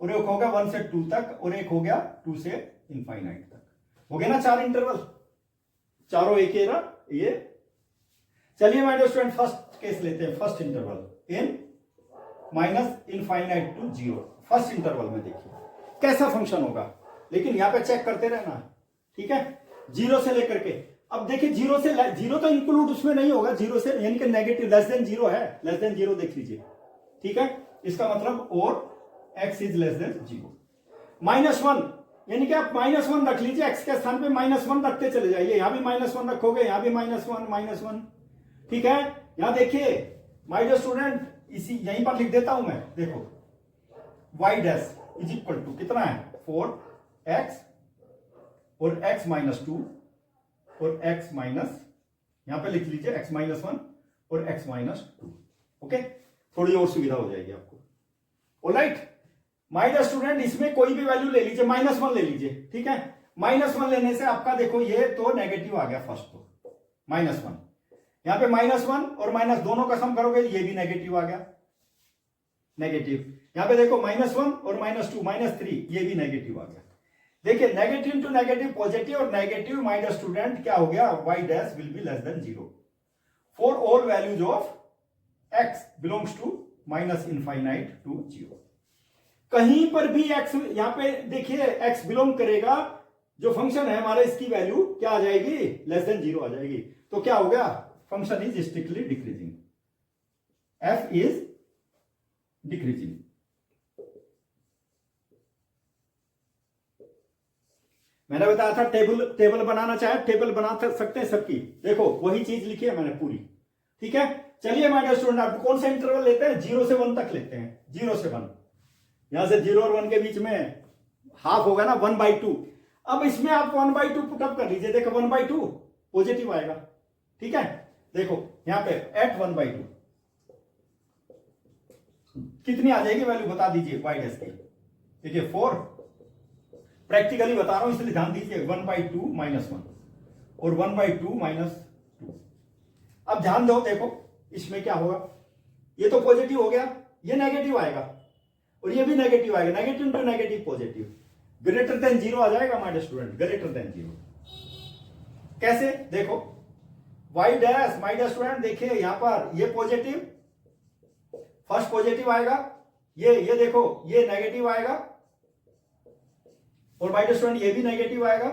और एक हो गया 1 से 2 तक, और एक हो गया 2 से इनफाइनाइट तक। हो गया ना 4 इंटरवल, चारों एक ही ना ये। चलिए माइनस स्टूडेंट फर्स्ट केस लेते हैं, first interval in minus infinite to 0। First interval में देखिए कैसा फंक्शन होगा, लेकिन यहां पे चेक करते रहना, ठीक है। 0 से लेकर के, अब देखिए 0 से 0 तो इंक्लूड उसमें नहीं होगा, 0 से यानी कि नेगेटिव लेस देन 0 है, लेस देन 0 देख लीजिए, ठीक है। इसका मतलब और x इज लेस देन 0। -1 यानी कि आप -1 रख लीजिए, x के स्थान पे -1 रखते चले जाइए, यहां भी -1 रखोगे, यहां भी -1, ठीक है। यहां देखिए माय डियर स्टूडेंट, इसी यहीं पर लिख देता हूं मैं, देखो y dash is equal to कितना है 4x और x -2 और x माइनस, यहां पे लिख लीजिए x -1 और x -2, ओके। थोड़ी और सुविधा हो जाएगी आपको, ऑलराइट। माय डियर स्टूडेंट, इसमें कोई भी वैल्यू ले लीजिए, -1 ले लीजिए, ठीक है। -1 लेने से आपका देखो ये तो नेगेटिव आ गया फर्स्ट, तो -1, यहां पे -1 और माइनस दोनों का सम करोगे ये भी नेगेटिव आ गया, नेगेटिव। यहां पे देखो -1 और -2 -3 ये भी नेगेटिव आ गया। देखिए नेगेटिव टू नेगेटिव पॉजिटिव, और नेगेटिव माय डियर स्टूडेंट क्या हो गया, y dash will be less than 0 for all values of x belongs to -infinite to 0। कहीं पर भी x, यहां पे देखिए x बिलोंग करेगा, जो फंक्शन है हमारा इसकी वैल्यू क्या आ जाएगी, लेस देन 0 आ जाएगी। तो क्या हो गया, function is strictly decreasing, f is decreasing. मैंने बताया था टेबल बनाना चाहे टेबल बना सकते हैं सबकी, देखो वही चीज लिखी है मैंने पूरी, ठीक है। चलिए माय डियर स्टूडेंट, आप कौन सा इंटरवल लेते हैं, 0 से 1 तक लेते हैं, 0 से 1, यहां से 0 और 1 के बीच में हाफ होगा ना 1/2। अब इसमें आप 1/2 पुटअप कर लीजिए, देखो 1/2 पॉजिटिव आएगा, ठीक है। देखो यहां पे एट 1/2 कितनी आ जाएगी वैल्यू, बता दीजिए y डैश की, देखिए 4, प्रैक्टिकली बता रहा हूं इसलिए ध्यान दीजिए, 1/2 -1 और 1/2 -2। अब ध्यान दो, देखो इसमें क्या होगा, ये तो पॉजिटिव हो गया, ये नेगेटिव आएगा और ये भी नेगेटिव आएगा, negative to negative positive, greater than 0 आ जाएगा my dear student, greater than 0। कैसे, देखो y dash my dear student, देखिए यहां पर ये पॉजिटिव, फर्स्ट पॉजिटिव आएगा, ये देखो ये नेगेटिव आएगा, और माय डियर स्टूडेंट ये भी नेगेटिव आएगा,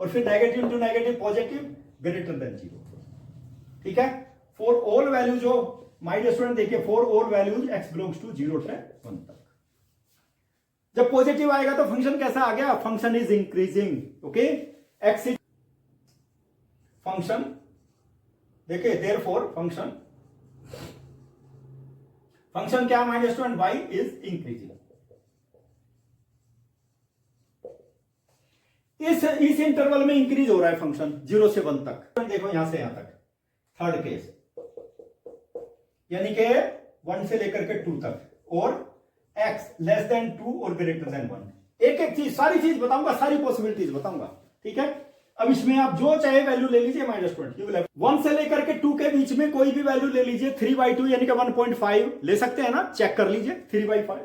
और फिर negative to negative positive greater than 0, ठीक है। For all values of my dear student, देखिए for all values x belongs to 0 से 1 तक। जब पॉजिटिव आएगा तो फंक्शन कैसा आ गया, function is increasing, okay. x is function, देखिए देयरफॉर फंक्शन क्या my dear student, y is increasing. इस इंटरवल में इंक्रीज हो रहा है फंक्शन 0 से 1 तक, देखो यहां से यहां तक, थर्ड केस यानी कि 1 से लेकर के 2 तक, और x लेस देन 2 और ग्रेटर देन 1। एक एक चीज, सारी चीज बताऊंगा, सारी पॉसिबिलिटीज बताऊंगा, ठीक है। अब इसमें आप जो चाहे वैल्यू ले लीजिए my dear student, you will have 1 से लेकर के 2 के बीच में कोई भी वैल्यू ले लीजिए, 3/2 यानी कि 1.5 ले सकते हैं ना, चेक कर लीजिए, 3/5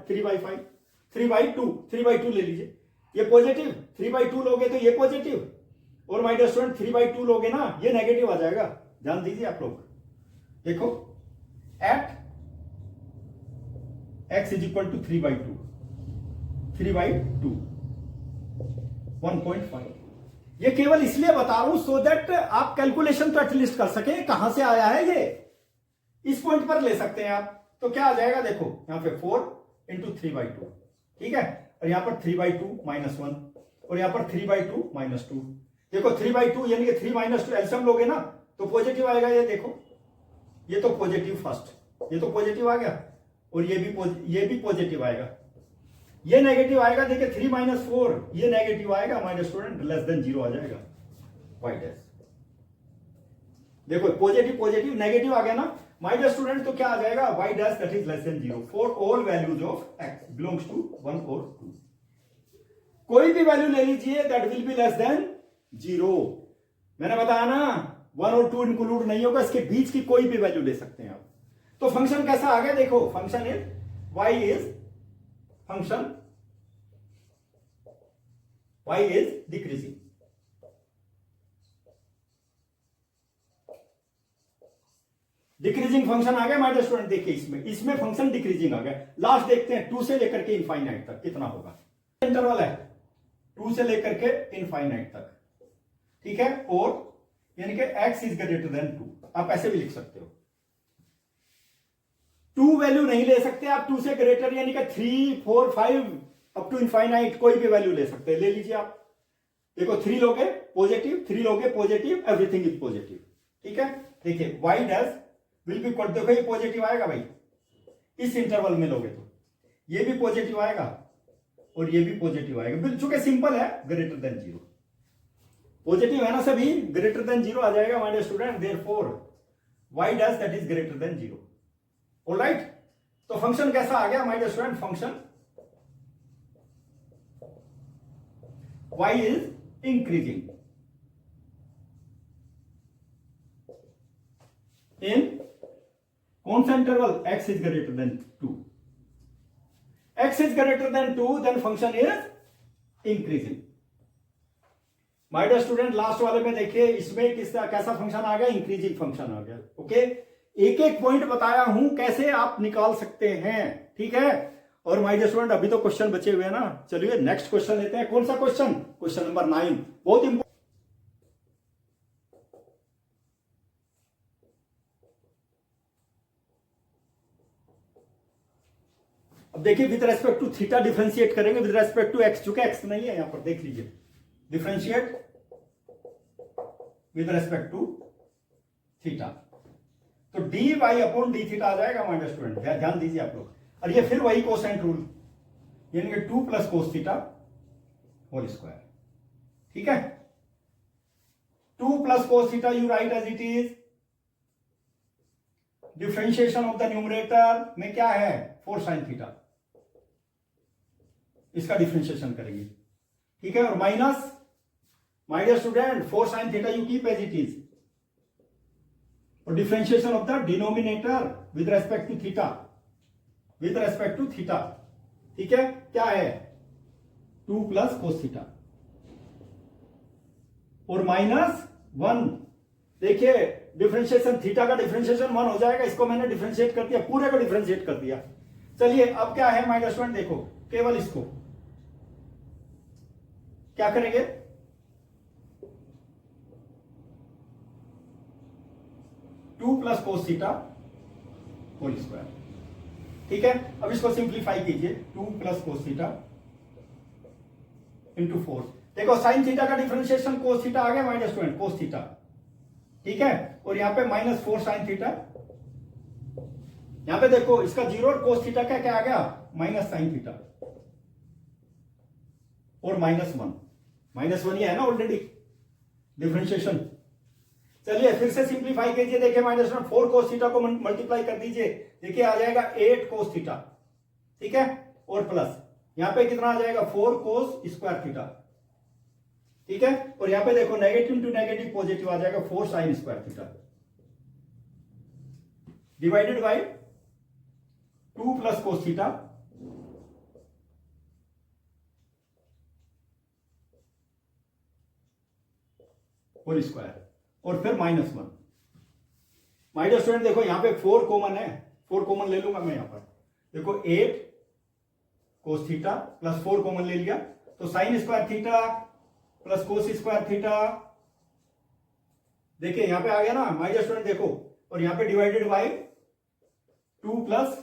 3/2 ले लीजिए, ये पॉजिटिव, 3/2 लोगे तो ये पॉजिटिव, और माय डियर स्टूडेंट 3/2 लोगे ना ये नेगेटिव आ जाएगा। ध्यान दीजिए आप लोग, देखो at x is equal to 3/2 1.5। ये केवल इसलिए बता रहा हूं सो दैट आप कैलकुलेशन तो एटलीस्ट कर सके कहां से आया है ये, इस पॉइंट पर ले सकते हैं आप। तो क्या आ जाएगा, देखो यहां पे 4 × 3/2, ठीक है, और यहां पर 3/2 -1, और यहां पर 3/2 -2। देखो 3/2 यानी कि 3 - 2 एलसीएम लोगे ना तो पॉजिटिव आएगा, ये देखो ये तो पॉजिटिव फर्स्ट, ये तो पॉजिटिव आ गया, और ये भी पॉजिटिव आएगा, ये नेगेटिव आएगा, देखिए 3 - 4 ये नेगेटिव आएगा my dear student, less than 0 आ जाएगा y डैश। देखो पॉजिटिव नेगेटिव आ गया ना माय डियर स्टूडेंट, तो क्या आ जाएगा y dash that is less than 0 for all values of x belongs to 1 और 2। कोई भी वैल्यू ले लीजिए that will be less than 0। मैंने बताया ना 1 और 2 इंक्लूड नहीं होगा, इसके बीच की कोई भी वैल्यू ले सकते हैं आप। तो फंक्शन कैसा आ गया देखो, function y is decreasing. Decreasing function आ गया माय डियर स्टूडेंट। देखिए इसमें फंक्शन डिक्रीजिंग आ गया। लास्ट देखते हैं 2 से लेकर के इनफाइनाइट तक कितना होगा। इंटरवल है 2 से लेकर के इनफाइनाइट तक, ठीक है। और यानी कि x इज ग्रेटर देन 2, आप ऐसे भी लिख सकते हो। 2 वैल्यू नहीं ले सकते आप, 2 से ग्रेटर यानी कि 3, 4, 5 अप टू इनफाइनाइट कोई भी वैल्यू ले सकते हैं, ले लीजिए आप। देखो 3 लोगे पॉजिटिव, 3 लोगे पॉजिटिव, एवरीथिंग इज पॉजिटिव, ठीक है। देखिए y dash will be equal, देखो ये पॉजिटिव आएगा भाई, इस इंटरवल में लोगे तो ये भी पॉजिटिव आएगा और ये भी पॉजिटिव आएगा, चूंकि सिंपल है ग्रेटर देन 0, पॉजिटिव है ना सभी, ग्रेटर देन 0 आ जाएगा my dear student. Therefore y dash that is greater than 0। Alright, तो फंक्शन कैसा आ गया my dear student, function y is increasing in कौन सा interval, x is greater than 2। x is greater than 2 then function is increasing. My dear student last वाले में देखिए इसमें कैसा फंक्शन आ गया, इंक्रीजिंग फंक्शन आ गया। ओके, एक एक पॉइंट बताया हूं कैसे आप निकाल सकते हैं, ठीक है। और माय डियर स्टूडेंट अभी तो क्वेश्चन बचे हुए हैं ना, चलिए नेक्स्ट क्वेश्चन लेते हैं। कौन सा क्वेश्चन, क्वेश्चन नंबर 9, बहुत इंपॉर्टेंट। अब देखिए with respect to theta differentiate करेंगे विद रेस्पेक्ट टू एक्स, चूंकि एक्स नहीं है यहां पर, देख लीजिए differentiate with respect to theta, तो d y upon d theta आ जाएगा माय डियर स्टूडेंट, ध्यान दीजिए आप लोग। और ये फिर वही कोसेंट रूल, यानी कि 2 plus cos theta whole square, ठीक है। 2 plus cos theta you write as it is, differentiation of the numerator में क्या है 4 साइन थीटा, इसका डिफरेंशिएशन करेंगे, ठीक है। और minus my dear student 4 sine theta you keep as it is, और differentiation of the denominator with respect to theta, with respect to theta, ठीक है। क्या है 2 प्लस कोस थीटा और माइनस 1। देखिए डिफरेंशिएशन थीटा का डिफरेंशिएशन 1 हो जाएगा, इसको मैंने डिफरेंशिएट कर दिया, पूरे को डिफरेंशिएट कर दिया। चलिए अब क्या है माय डियर स्टूडेंट, देखो केवल इसको क्या करेंगे, two plus cos theta whole square, ठीक है। अब इसको सिंप्लीफाई कीजिए, 2 प्लस कोस थीटा इंटू 4। देखो साइन थीटा का डिफरेंशिएशन कोस थीटा आ गया my dear student, cos theta, ठीक है। और यहां पे माइनस 4 साइन थीटा, यहां पे देखो इसका 0 और कोस थीटा का क्या आ गया माइनस साइन थीटा और माइनस वन ही है ना ऑलरेडी डिफरेंशिएशन। चलिए फिर से सिंप्लीफाई कीजिए, देखिए माइनस 1 4 कोस थीटा को मल्टीप्लाई कर दीजिए, देखिए आ जाएगा 8 कोस थीटा, ठीक है। और प्लस यहां पे कितना आ जाएगा 4 कोस स्क्वायर थीटा, ठीक है। और यहां पे देखो नेगेटिव टू नेगेटिव पॉजिटिव आ जाएगा 4 sine square theta divided by 2 plus cos theta whole square और फिर -1। माय डियर स्टूडेंट देखो यहां पे 4 कॉमन है, 4 कॉमन ले लूंगा मैं यहां पर, देखो 8 कोस थीटा प्लस 4 कॉमन ले लिया, तो sign square theta plus cos square theta, देखिए यहां पे आ गया ना माय डियर स्टूडेंट देखो, और यहां पे divided by 2 plus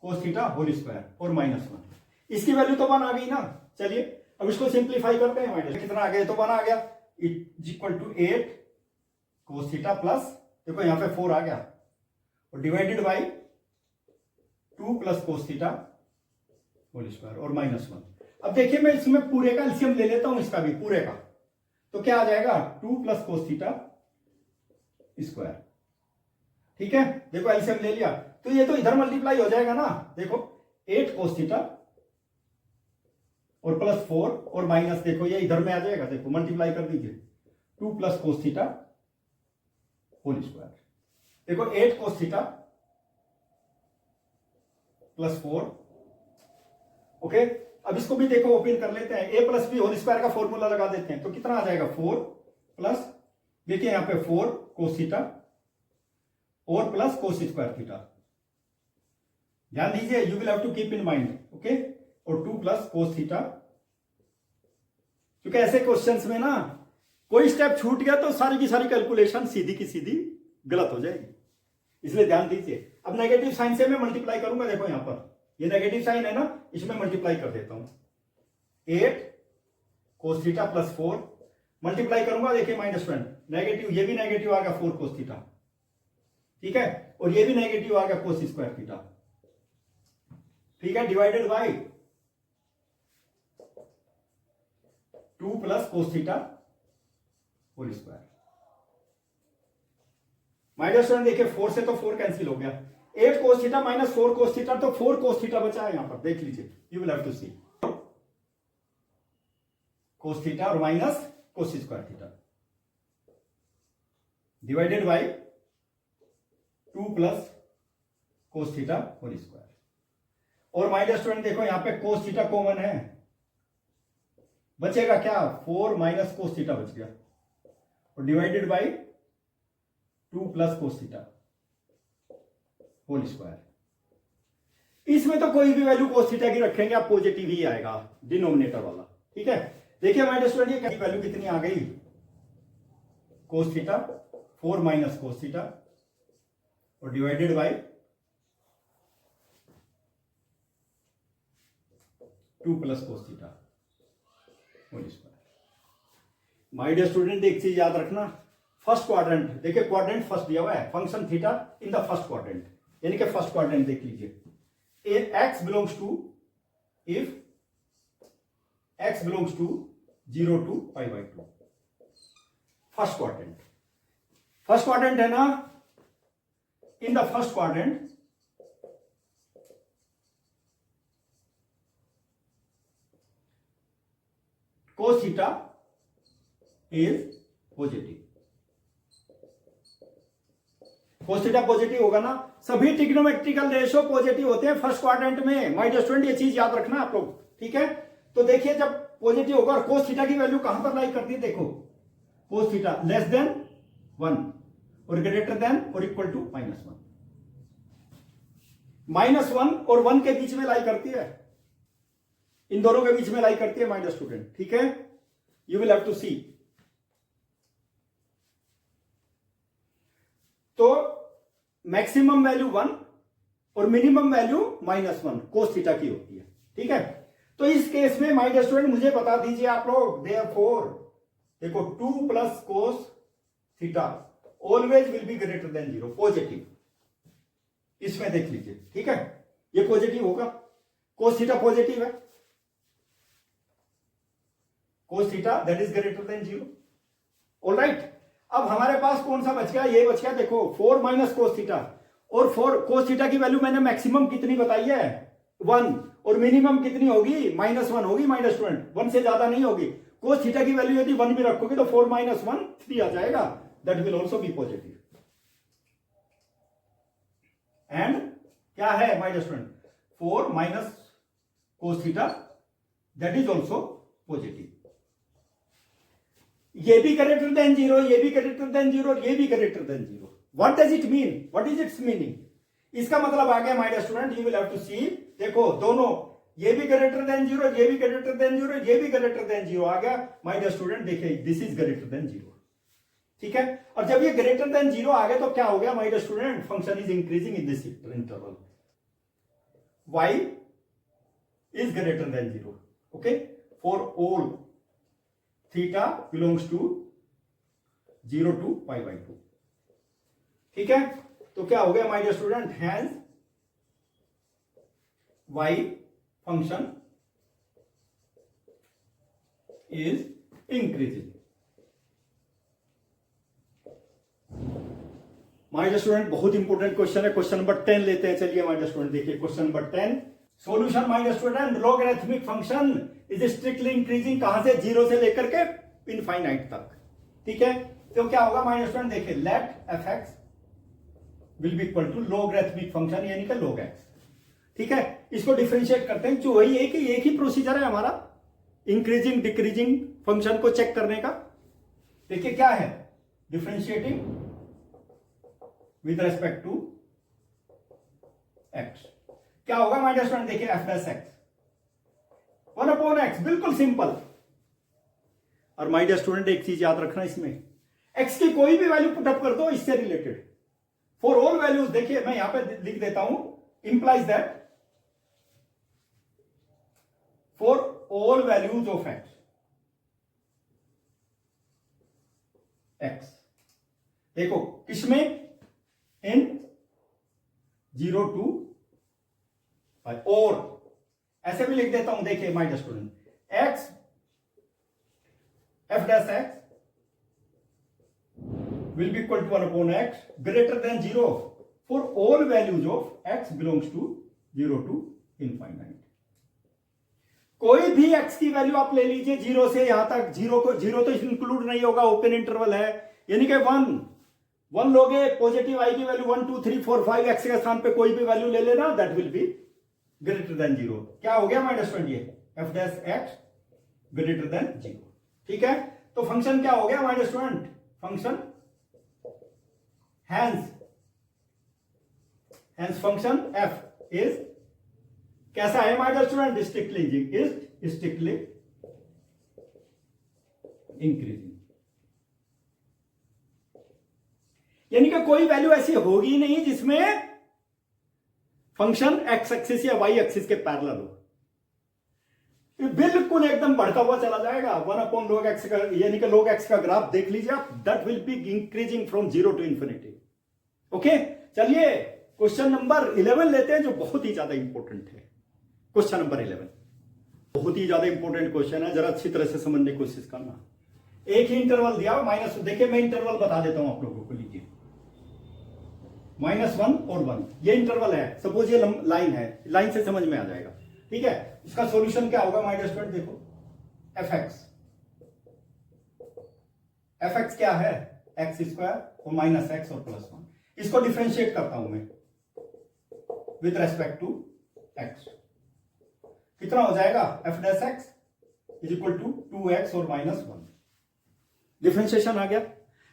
cos theta whole square और -1। इसकी वैल्यू तो 1 आ गई ना। चलिए अब इसको सिंप्लीफाई करते हैं, माय डियर कितना आ गया, तो 1 आ गया, is equal to 8 cos theta plus देखो यहां पे 4 आ गया और divided by 2 plus cos theta whole square और -1। अब देखिए मैं इसमें पूरे का एलसीएम ले लेता हूं, इसका भी पूरे का, तो क्या आ जाएगा 2 प्लस कोस थीटा स्क्वायर, ठीक है। देखो एलसीएम ले लिया, तो ये तो इधर मल्टीप्लाई हो जाएगा ना, देखो 8 कोस थीटा और प्लस 4 और माइनस, देखो ये इधर में आ जाएगा, देखो मल्टीप्लाई कर दीजिए 2 plus cos theta whole square, देखो 8 कोस थीटा प्लस 4। ओके, अब इसको भी देखो ओपन कर लेते हैं। a plus B whole square का फॉर्मूला लगा देते हैं, तो कितना आ जाएगा 4 प्लस, देखिए यहां पे 4 कोस थीटा और प्लस कोस स्क्वायर थीटा। ध्यान दीजिए, you will have to keep in mind. Okay, और 2 प्लस कोस थीटा, क्योंकि ऐसे क्वेश्चंस में ना कोई स्टेप छूट गया तो सारी की सारी कैलकुलेशन सीधी की सीधी गलत हो जाएगी, इसलिए ध्यान दीजिए। अब नेगेटिव साइन से मैं मल्टीप्लाई करूंगा, देखो यहां पर ये नेगेटिव साइन है ना, इसमें मल्टीप्लाई कर देता हूं। 8 कोस थीटा प्लस 4 मल्टीप्लाई करूंगा, देखिए -1 नेगेटिव, ये भी नेगेटिव आ गया 4 कोस थीटा, ठीक है, और ये भी नेगेटिव आ गया कोस स्क्वायर थीटा, ठीक है, divided by 2 plus cos theta whole square. Minus student देखिए 4 से तो 4 कैंसिल हो गया, 8 cos theta minus 4 cos theta, तो 4 कोस थीटा बचा है यहां पर, देख लीजिए, you will have to see cos theta और minus cos square theta divided by 2 plus cos theta whole square. और माइनस स्टूडेंट देखो यहां पे कोस थीटा कॉमन है, बचेगा क्या 4 माइनस कोस थीटा बच गया, और divided by 2 plus cos theta whole square. इसमें तो कोई भी वैल्यू कोस थीटा की रखेंगे आप पॉजिटिव ही आएगा, डिनोमिनेटर वाला, ठीक है। देखिए माइनस स्टूडेंट ये वैल्यू कितनी आ गई, cos theta 4 minus cos theta और divided by 2 plus cos theta whole square. My dear student एक चीज याद रखना, फर्स्ट क्वाड्रेंट, देखिए क्वाड्रेंट फर्स्ट दिया हुआ है, function theta in the first quadrant, यानी कि फर्स्ट क्वाड्रेंट देख लीजिए, x belongs to, if x belongs to 0 to π/2, first quadrant, first quadrant है ना, in the first quadrant cos theta is positive, cos theta positive होगा ना, सभी ट्रिग्नोमेट्रिकल रेशो पॉजिटिव होते हैं फर्स्ट क्वाड्रेंट में। माय डियर स्टूडेंट ये चीज याद रखना आप लोग, ठीक है। तो देखिए जब पॉजिटिव होगा, और cos थीटा की वैल्यू कहां पर लाई करती है, देखो cos थीटा लेस देन 1 और ग्रेटर देन और इक्वल टू -1, -1 और 1 के बीच में लाई करती है, इन दोनों के बीच में लाई करती है माय डियर स्टूडेंट, ठीक है। यू विल हैव टू सी। तो मैक्सिमम वैल्यू 1 और मिनिमम वैल्यू -1 कोस थीटा की होती है, ठीक है। तो इस केस में माय डियर स्टूडेंट मुझे बता दीजिए आप लोग, देयरफॉर देखो 2 plus cos theta always will be greater than 0, positive, इसमें देख लीजिए, ठीक है, ये पॉजिटिव होगा, कोस थीटा पॉजिटिव है, कोस theta that is greater than 0, alright. अब हमारे पास कौन सा बच गया, ये बच गया, देखो 4 माइनस कोस थीटा, और 4 कोस थीटा की वैल्यू मैंने मैक्सिमम कितनी बताई है 1, और मिनिमम कितनी होगी -1 होगी माइनस स्टूडेंट, 1 से ज्यादा नहीं होगी। कोस थीटा की वैल्यू यदि 1 भी रखोगे तो 4 माइनस 1 3 आ जाएगा, that will also be positive. And क्या है my dear student, 4 minus cos theta that is also positive. ये भी ग्रेटर देन 0, ये भी ग्रेटर देन 0, ये भी greater than 0। What does it mean, what is its meaning, इसका मतलब आ गया my dear student, you will have to see, देखो दोनों, ये भी ग्रेटर देन 0, ये भी ग्रेटर देन 0, ये भी ग्रेटर देन 0 आ गया माय डियर स्टूडेंट, देखिए दिस इज ग्रेटर देन 0, ठीक है। और जब ये ग्रेटर देन 0 आ गया तो क्या हो गया my dear student, function is increasing in this interval, y is greater than 0, okay, for all theta belongs to 0 to π/2, ठीक है। तो क्या हो गया my dear student, hence y function is increasing. My dear student बहुत इंपॉर्टेंट क्वेश्चन है, क्वेश्चन नंबर 10 लेते हैं, चलिए माय डियर स्टूडेंट देखिए question number 10, solution my dear student, logarithmic function is strictly increasing, कहां से 0 से लेकर के इनफाइनाइट तक, ठीक है। तो क्या होगा माय डियर स्टूडेंट, देखिए let f(x) will be equal to logarithmic function यानी कि log x, ठीक है, इसको डिफरेंशिएट करते हैं, जो वही एक ही प्रोसीजर है हमारा इंक्रीजिंग डिक्रीजिंग फंक्शन को चेक करने का। देखिए क्या है, differentiating with respect to x, क्या होगा माय डियर स्टूडेंट, देखिए एफ डैश एक्स 1/x, बिल्कुल सिंपल। और माय डियर स्टूडेंट एक चीज याद रखना, इसमें x की कोई भी वैल्यू पुटअप कर दो इससे रिलेटेड फॉर ऑल वैल्यूज। देखिए मैं यहां पे लिख देता हूं, implies that for all values of x, देखो किसमें, इन 0 to pi, और ऐसे भी लिख देता हूं, देखिए my dear student, x f dash x will be equal to 1/x greater than 0 for all values of x belongs to 0 to infinite। कोई भी x की वैल्यू आप ले लीजिए 0 से यहां तक, 0 तो इंक्लूड नहीं होगा, ओपन इंटरवल है, यानी कि 1 लोगे, पॉजिटिव आई की वैल्यू 1 2 3 4 5 x के स्थान पे कोई भी वैल्यू ले लेना, that will be greater than 0। क्या हो गया माय डियर स्टूडेंट, ये f dash x greater than 0, ठीक है। तो फंक्शन क्या हो गया my dear student, function hence function f is कैसा है my dear student, strictly increasing, यानी कि कोई वैल्यू ऐसी होगी नहीं जिसमें फंक्शन एक्स एक्सिस या वाई एक्सिस के पैरेलल हो, बिल्कुल एकदम बढ़ता हुआ चला जाएगा 1/log x का, यानी कि log x का ग्राफ देख लीजिए आप, that will be increasing from 0 to infinity। Okay, चलिए क्वेश्चन नंबर 11 लेते हैं, जो बहुत ही ज्यादा इंपॉर्टेंट है। क्वेश्चन नंबर 11 बहुत ही ज्यादा इंपॉर्टेंट क्वेश्चन है, जरा अच्छी तरह से समझने की कोशिश करना। एक ही इंटरवल दिया, माइनस, देखिए मैं इंटरवल बता देता हूं आप लोगों को, लीजिए -1 और 1, ये इंटरवल है, सपोज ये लाइन है, लाइन से समझ में आ जाएगा, ठीक है। इसका सॉल्यूशन क्या होगा माय डियर स्टूडेंट, देखो fx क्या है, x² और -x और +1, इसको डिफरेंशिएट करता हूं मैं विद रेस्पेक्ट टू x, कितना हो जाएगा, f dash x is equal to 2x और -1, डिफरेंशिएशन आ गया।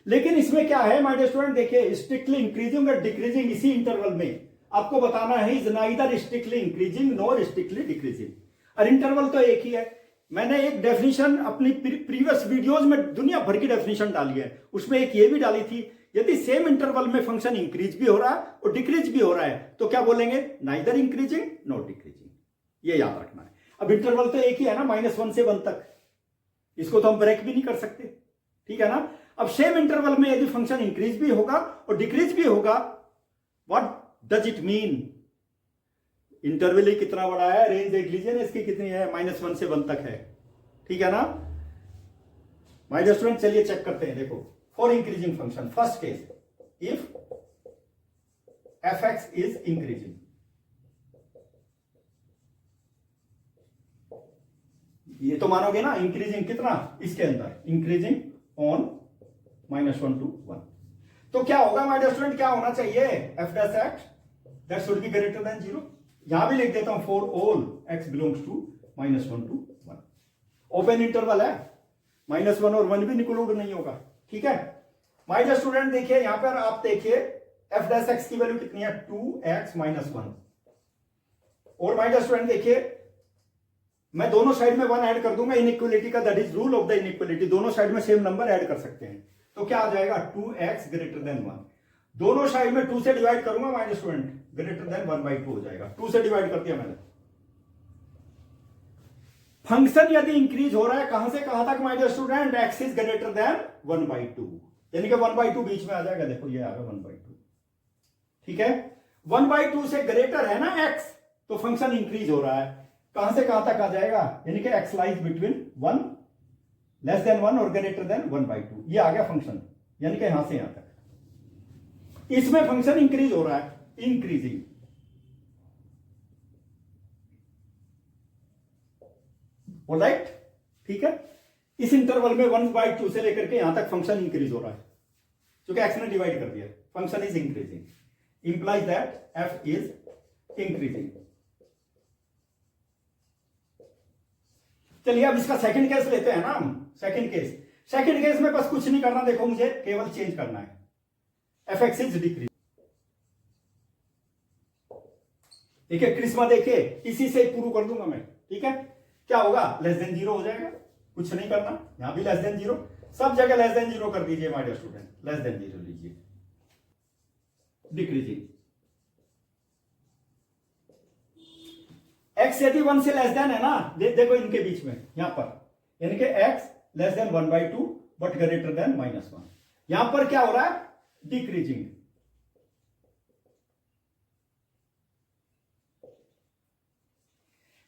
लेकिन इसमें क्या है माय डियर स्टूडेंट, देखिए स्ट्रिक्टली इंक्रीजिंग और डिक्रीजिंग, इसी इंटरवल में आपको बताना है is neither strictly increasing nor strictly decreasing, और इंटरवल तो एक ही है। मैंने एक डेफिनेशन अपनी प्रीवियस वीडियोस में दुनिया भर की डेफिनेशन डाली है, उसमें एक ये भी डाली थी, यदि सेम इंटरवल में फंक्शन इंक्रीज भी हो रहा है और डिक्रीज भी हो रहा है तो क्या बोलेंगे, नाइदर इंक्रीजिंग नॉट डिक्रीजिंग, ये याद रखना है। अब इंटरवल तो एक ही है ना, -1 से 1 तक, इसको तो हम ब्रेक भी नहीं कर सकते, ठीक है ना। अब सेम इंटरवल में यदि फंक्शन इंक्रीज भी होगा और डिक्रीज भी होगा, what does it mean, interval ही कितना बड़ा है, रेंज देख लीजिए ना इसकी कितनी है, -1 से 1 तक है, ठीक है ना माय डियर स्टूडेंट। चलिए चेक करते हैं, देखो for increasing function, first case if fx is increasing, ये तो मानोगे ना, इंक्रीजिंग कितना, इसके अंदर इंक्रीजिंग ऑन -1 to 1, तो क्या होगा माय डियर स्टूडेंट, क्या होना चाहिए, f dash x that should be greater than 0, यहां भी लिख देता हूं for all x belongs to -1 to 1, open interval है, -1 और 1 भी इंक्लूड नहीं होगा, ठीक है। माय डियर स्टूडेंट देखिए यहां पर आप देखिए f dash x की वैल्यू कितनी है, 2x - 1, और माय डियर स्टूडेंट देखिए मैं दोनों साइड में 1 ऐड कर दूंगा, इनइक्वालिटी का, that is rule of the inequality, दोनों साइड में सेम नंबर ऐड कर सकते हैं, तो क्या आ जाएगा 2x ग्रेटर देन 1, दोनों साइड में 2 से डिवाइड करूंगा my dear student, greater than 1/2 हो जाएगा, 2 से डिवाइड कर दिया मैंने। फंक्शन यदि इंक्रीज हो रहा है कहां से कहां तक my dear student, x is greater than 1/2, यानी कि 1/2 बीच में आ जाएगा, देखो ये आ गया 1/2, ठीक है। 1/2 से ग्रेटर है ना x, तो फंक्शन इंक्रीज हो रहा है, कहां से कहां तक आ जाएगा, यानी कि x lies between 1 less than 1 और ग्रेटर देन 1/2, ये आ गया फंक्शन, यानी कि यहां से यहां तक, इसमें फंक्शन इंक्रीज हो रहा है, इंक्रीजिंग, ऑलराइट, ठीक है। इस इंटरवल में 1/2 से लेकर के यहां तक फंक्शन इंक्रीज हो रहा है, क्योंकि x ने डिवाइड कर दिया, function is increasing, implies that f is increasing, चलिए अब इसका सेकंड केस लेते हैं ना हम। सेकंड केस में बस कुछ नहीं करना, देखो मुझे केवल चेंज करना है, एफ एक्स इज डिक्रीज। ठीक है, क्रिस्मा देखिए इसी से प्रूव कर दूंगा मैं। ठीक है, क्या होगा, लेस देन 0 हो जाएगा, कुछ नहीं करना, यहां भी लेस देन 0, सब जगह लेस देन 0 कर दीजिए my dear student, less than 0 लीजिए, डिक्रीजिंग। x यदि 1 से लेस देन है ना, देखो इनके बीच में यहां पर यानी कि x less then 1/2 but greater than -1, यहां पर क्या हो रहा है, डिक्रीजिंग।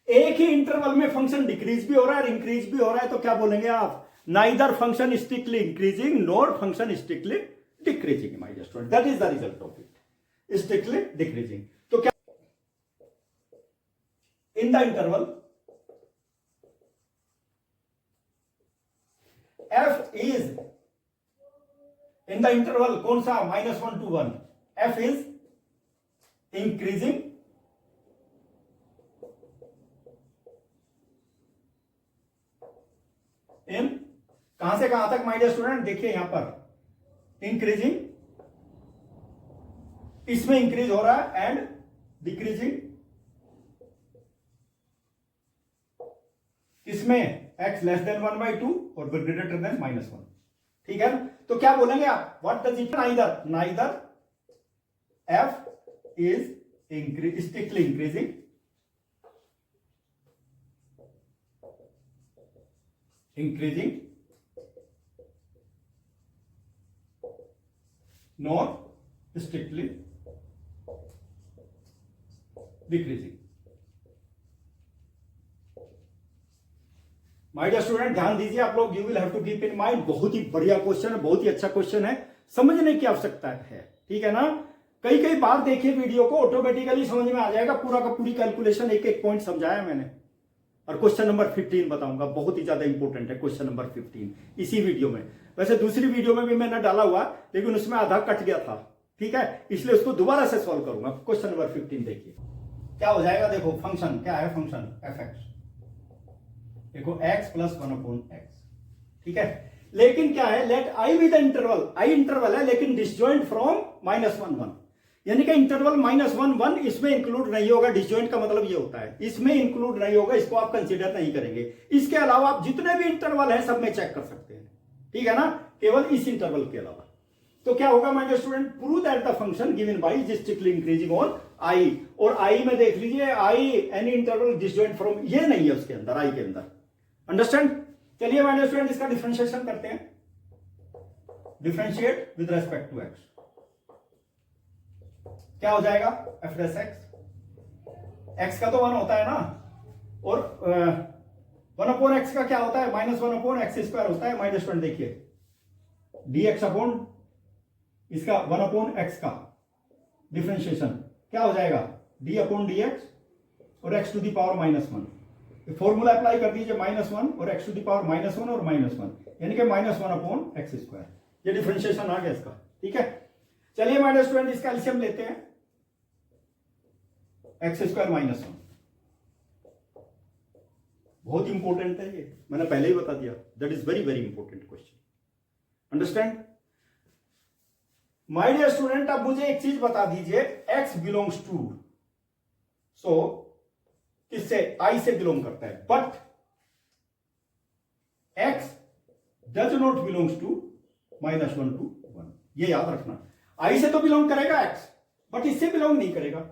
एक ही इंटरवल में फंक्शन डिक्रीज भी हो रहा है और इंक्रीज भी हो रहा है, तो क्या बोलेंगे आप, neither function strictly increasing nor function strictly decreasing my dear student, that is the result of it, strictly decreasing. तो क्या in the interval f is in the interval कौन सा, -1 to 1, f is increasing in कहां से कहां तक माय डियर स्टूडेंट, देखिए यहां पर इंक्रीजिंग, इसमें इंक्रीज हो रहा है एंड डिक्रीजिंग, इसमें x लेस देन 1/2 और ग्रेटर देन -1। ठीक है ना, तो क्या बोलेंगे आप, what does it, neither f is strictly increasing nor strictly decreasing. My dear student ध्यान दीजिए आप लोग, you will have to keep in mind, बहुत ही बढ़िया क्वेश्चन है, बहुत ही अच्छा क्वेश्चन है, समझने की आवश्यकता है। ठीक है ना, कई बार देखिए वीडियो को, ऑटोमेटिकली समझ में आ जाएगा, पूरा का पूरी कैलकुलेशन एक एक पॉइंट समझाया मैंने। और क्वेश्चन नंबर 15 बताऊंगा, बहुत ही ज्यादा इंपॉर्टेंट है क्वेश्चन नंबर 15 इसी वीडियो में। वैसे दूसरी वीडियो में भी मैंने डाला हुआ, लेकिन उसमें आधा कट गया था। ठीक है, इसलिए उसको दोबारा से सॉल्व करूंगा। क्वेश्चन नंबर 15 देखिए क्या हो जाएगा, देखो फंक्शन क्या है, फंक्शन एफ एक्स, देखो x प्लस 1/x। ठीक है, लेकिन क्या है, let I with interval, I interval है लेकिन डिसजॉइंट फ्रॉम -1 1, यानी कि इंटरवल -1 1 इसमें इंक्लूड नहीं होगा। डिसजॉइंट का मतलब ये होता है इसमें इंक्लूड नहीं होगा, इसको आप कंसीडर नहीं करेंगे। इसके अलावा आप जितने भी इंटरवल है सब में चेक कर सकते हैं। ठीक है ना, केवल इस इंटरवल के अलावा। तो क्या होगा my dear student, prove that the function given by is strictly increasing on I, और आई में देख लीजिए I any interval disjoint from, ये नहीं है उसके अंदर, आई के अंदर। अंडरस्टैंड, चलिए माय डियर स्टूडेंट इसका डिफरेंशिएशन करते हैं, differentiate with respect to x, क्या हो जाएगा, एफ डैश एक्स का तो 1 होता है ना, और 1/x का क्या होता है, -1/x² होता है। माय डियर स्टूडेंट देखिए dx अपॉन इसका 1/x का डिफरेंशिएशन क्या हो जाएगा, d/dx और x to the power -1, formula apply कर दीजिए, -1 और x टू दी पावर -1 और -1, यानी कि -1/x²। ये डिफरेंशिएशन आ गया इसका। ठीक है, चलिए माय डियर स्टूडेंट इसका एलसीएम लेते हैं, x² -1, बहुत इंपॉर्टेंट है ये, मैंने पहले ही बता दिया, that is very very important question. Understand my dear student, अब मुझे एक चीज बता दीजिए, x बिलोंग्स टू, सो किससे, I से बिलोंग करता है, but x does not belongs to -1 to 1, ये याद रखना। I से तो बिलोंग करेगा x, बट इससे बिलोंग नहीं करेगा।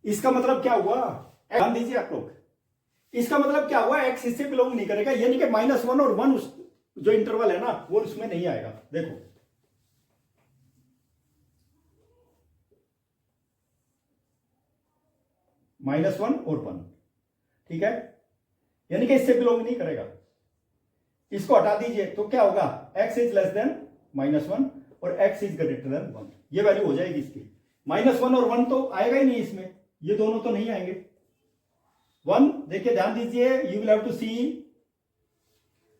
इसका मतलब क्या हुआ, ध्यान दीजिए आप लोग, इसका मतलब क्या हुआ, x इससे बिलोंग नहीं करेगा, यानी कि -1 और 1 जो इंटरवल है ना वो उसमें नहीं आएगा। देखो -1 और 1, ठीक है, यानी कि इससे बिलोंग नहीं करेगा। इसको हटा दीजिए तो क्या होगा, x इज लेस देन -1 और x इज ग्रेटर देन 1, ये वैल्यू हो जाएगी इसकी। -1 और 1 तो आएगा ही नहीं इसमें, ये दोनों तो नहीं आएंगे। 1 देखिए ध्यान दीजिए, यू विल हैव टू सी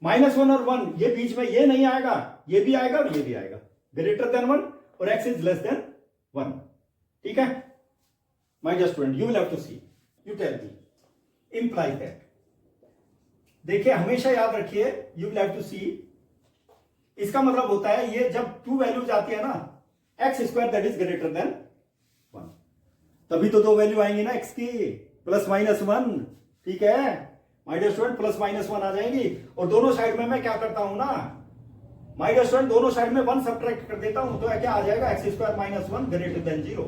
-1 और 1, ये बीच में ये नहीं आएगा, ये भी आएगा और ये भी आएगा, ग्रेटर देन 1 और x इज लेस देन 1। ठीक है my dear student, you will have to see, you tell me, implies that देखिए हमेशा याद रखिए, यू विल हैव टू सी, इसका मतलब होता है ये जब टू वैल्यूज आती है ना, x square that is greater than 1, तभी तो दो वैल्यू आएंगी ना एक्स की, प्लस माइनस 1, ठीक है my dear student, plus minus 1 आ जाएंगी। और दोनों साइड में मैं क्या करता हूं ना माय डियर स्टूडेंट, दोनों साइड में 1 सब्ट्रैक्ट कर देता हूं, तो क्या आ जाएगा, x square minus 1 greater than 0।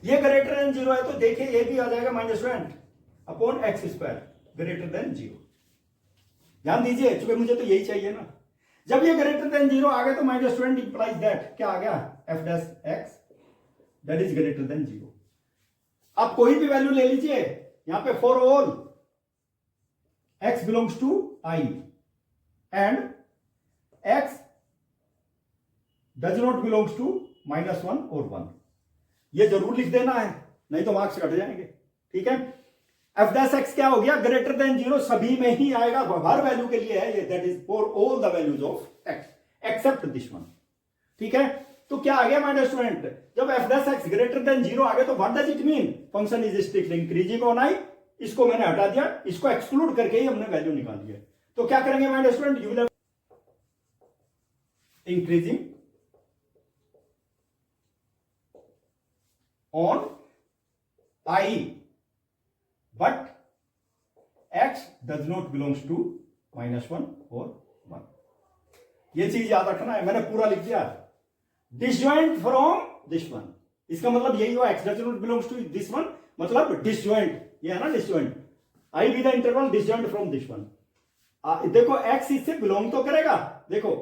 ये ग्रेटर देन 0 है तो देखिए ये भी आ जाएगा my dear student upon x square greater than 0। ध्यान दीजिए, चूंकि मुझे तो यही चाहिए ना, जब ये ग्रेटर देन 0 आ गया तो my dear student implies that क्या आ गया, f dash x that is greater than 0। आप कोई भी वैल्यू ले लीजिए यहां पे, for all x belongs to i and x does not belongs to -1 और 1, ये जरूर लिख देना है, नहीं तो मार्क्स कट जाएंगे, ठीक है। एफ डैश एक्स क्या हो गया, ग्रेटर देन 0 सभी में ही आएगा, हर वैल्यू के लिए है ये, that is for all the values of x except this one, ठीक है। तो क्या आ गया माय डियर स्टूडेंट, जब f dash x greater than 0 आ गया तो what does it mean, function is strictly increasing on I, इसको मैंने हटा दिया, इसको एक्सक्लूड करके ही हमने वैल्यू निकाल दिया। तो क्या करेंगे my dear student, you will increasing on I but x does not belongs to -1 और 1, ये चीज याद रखना है। मैंने पूरा लिख दिया, डिसजॉइंट फ्रॉम दिस वन, इसका मतलब यही हुआ, x does not belongs to this one मतलब डिसजॉइंट, ये है ना disjoint, I be the interval disjoint from this one. देखो x इससे बिलोंग तो करेगा, देखो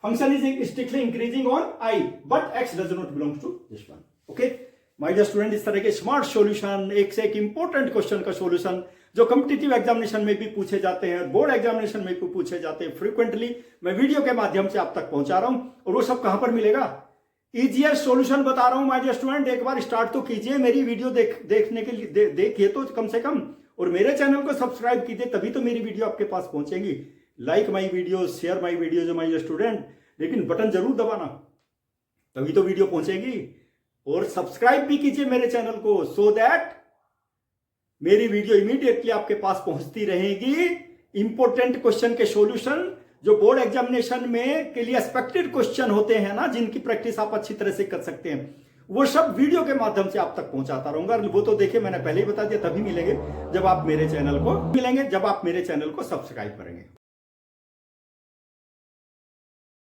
function is strictly increasing on i but x does not belongs to this one. Okay my dear student, इस तरह के स्मार्ट सॉल्यूशन, एक से एक इंपॉर्टेंट क्वेश्चन का सॉल्यूशन जो कॉम्पिटिटिव एग्जामिनेशन में भी पूछे जाते हैं, बोर्ड एग्जामिनेशन में भी पूछे जाते हैं फ्रीक्वेंटली, मैं वीडियो के माध्यम से आप तक पहुंचा रहा हूं। और वो सब कहां पर मिलेगा, इजीएस्ट सॉल्यूशन बता रहा हूं माय डियर स्टूडेंट, एक बार स्टार्ट तो कीजिए, मेरी वीडियो देखने के लिए देखिए तो कम से कम, और मेरे चैनल को सब्सक्राइब कीजिए, तभी तो मेरी वीडियो आपके पास पहुंचेंगी। Like my video, share my video my dear student, लेकिन बटन जरूर दबाना, तभी तो वीडियो पहुंचेगी। और सब्सक्राइब भी कीजिए मेरे चैनल को, सो दैट मेरी वीडियो इमीडिएटली आपके पास पहुंचती रहेगी। इंपॉर्टेंट क्वेश्चन के सॉल्यूशन जो बोर्ड एग्जामिनेशन में के लिए एक्सपेक्टेड क्वेश्चन होते हैं ना, जिनकी प्रैक्टिस आप अच्छी तरह से कर सकते हैं, वो सब वीडियो के माध्यम से आप तक पहुंचाता रहूंगा। वो तो देखिए मैंने पहले ही बता दिया, तभी मिलेंगे जब आप मेरे चैनल को सब्सक्राइब करेंगे।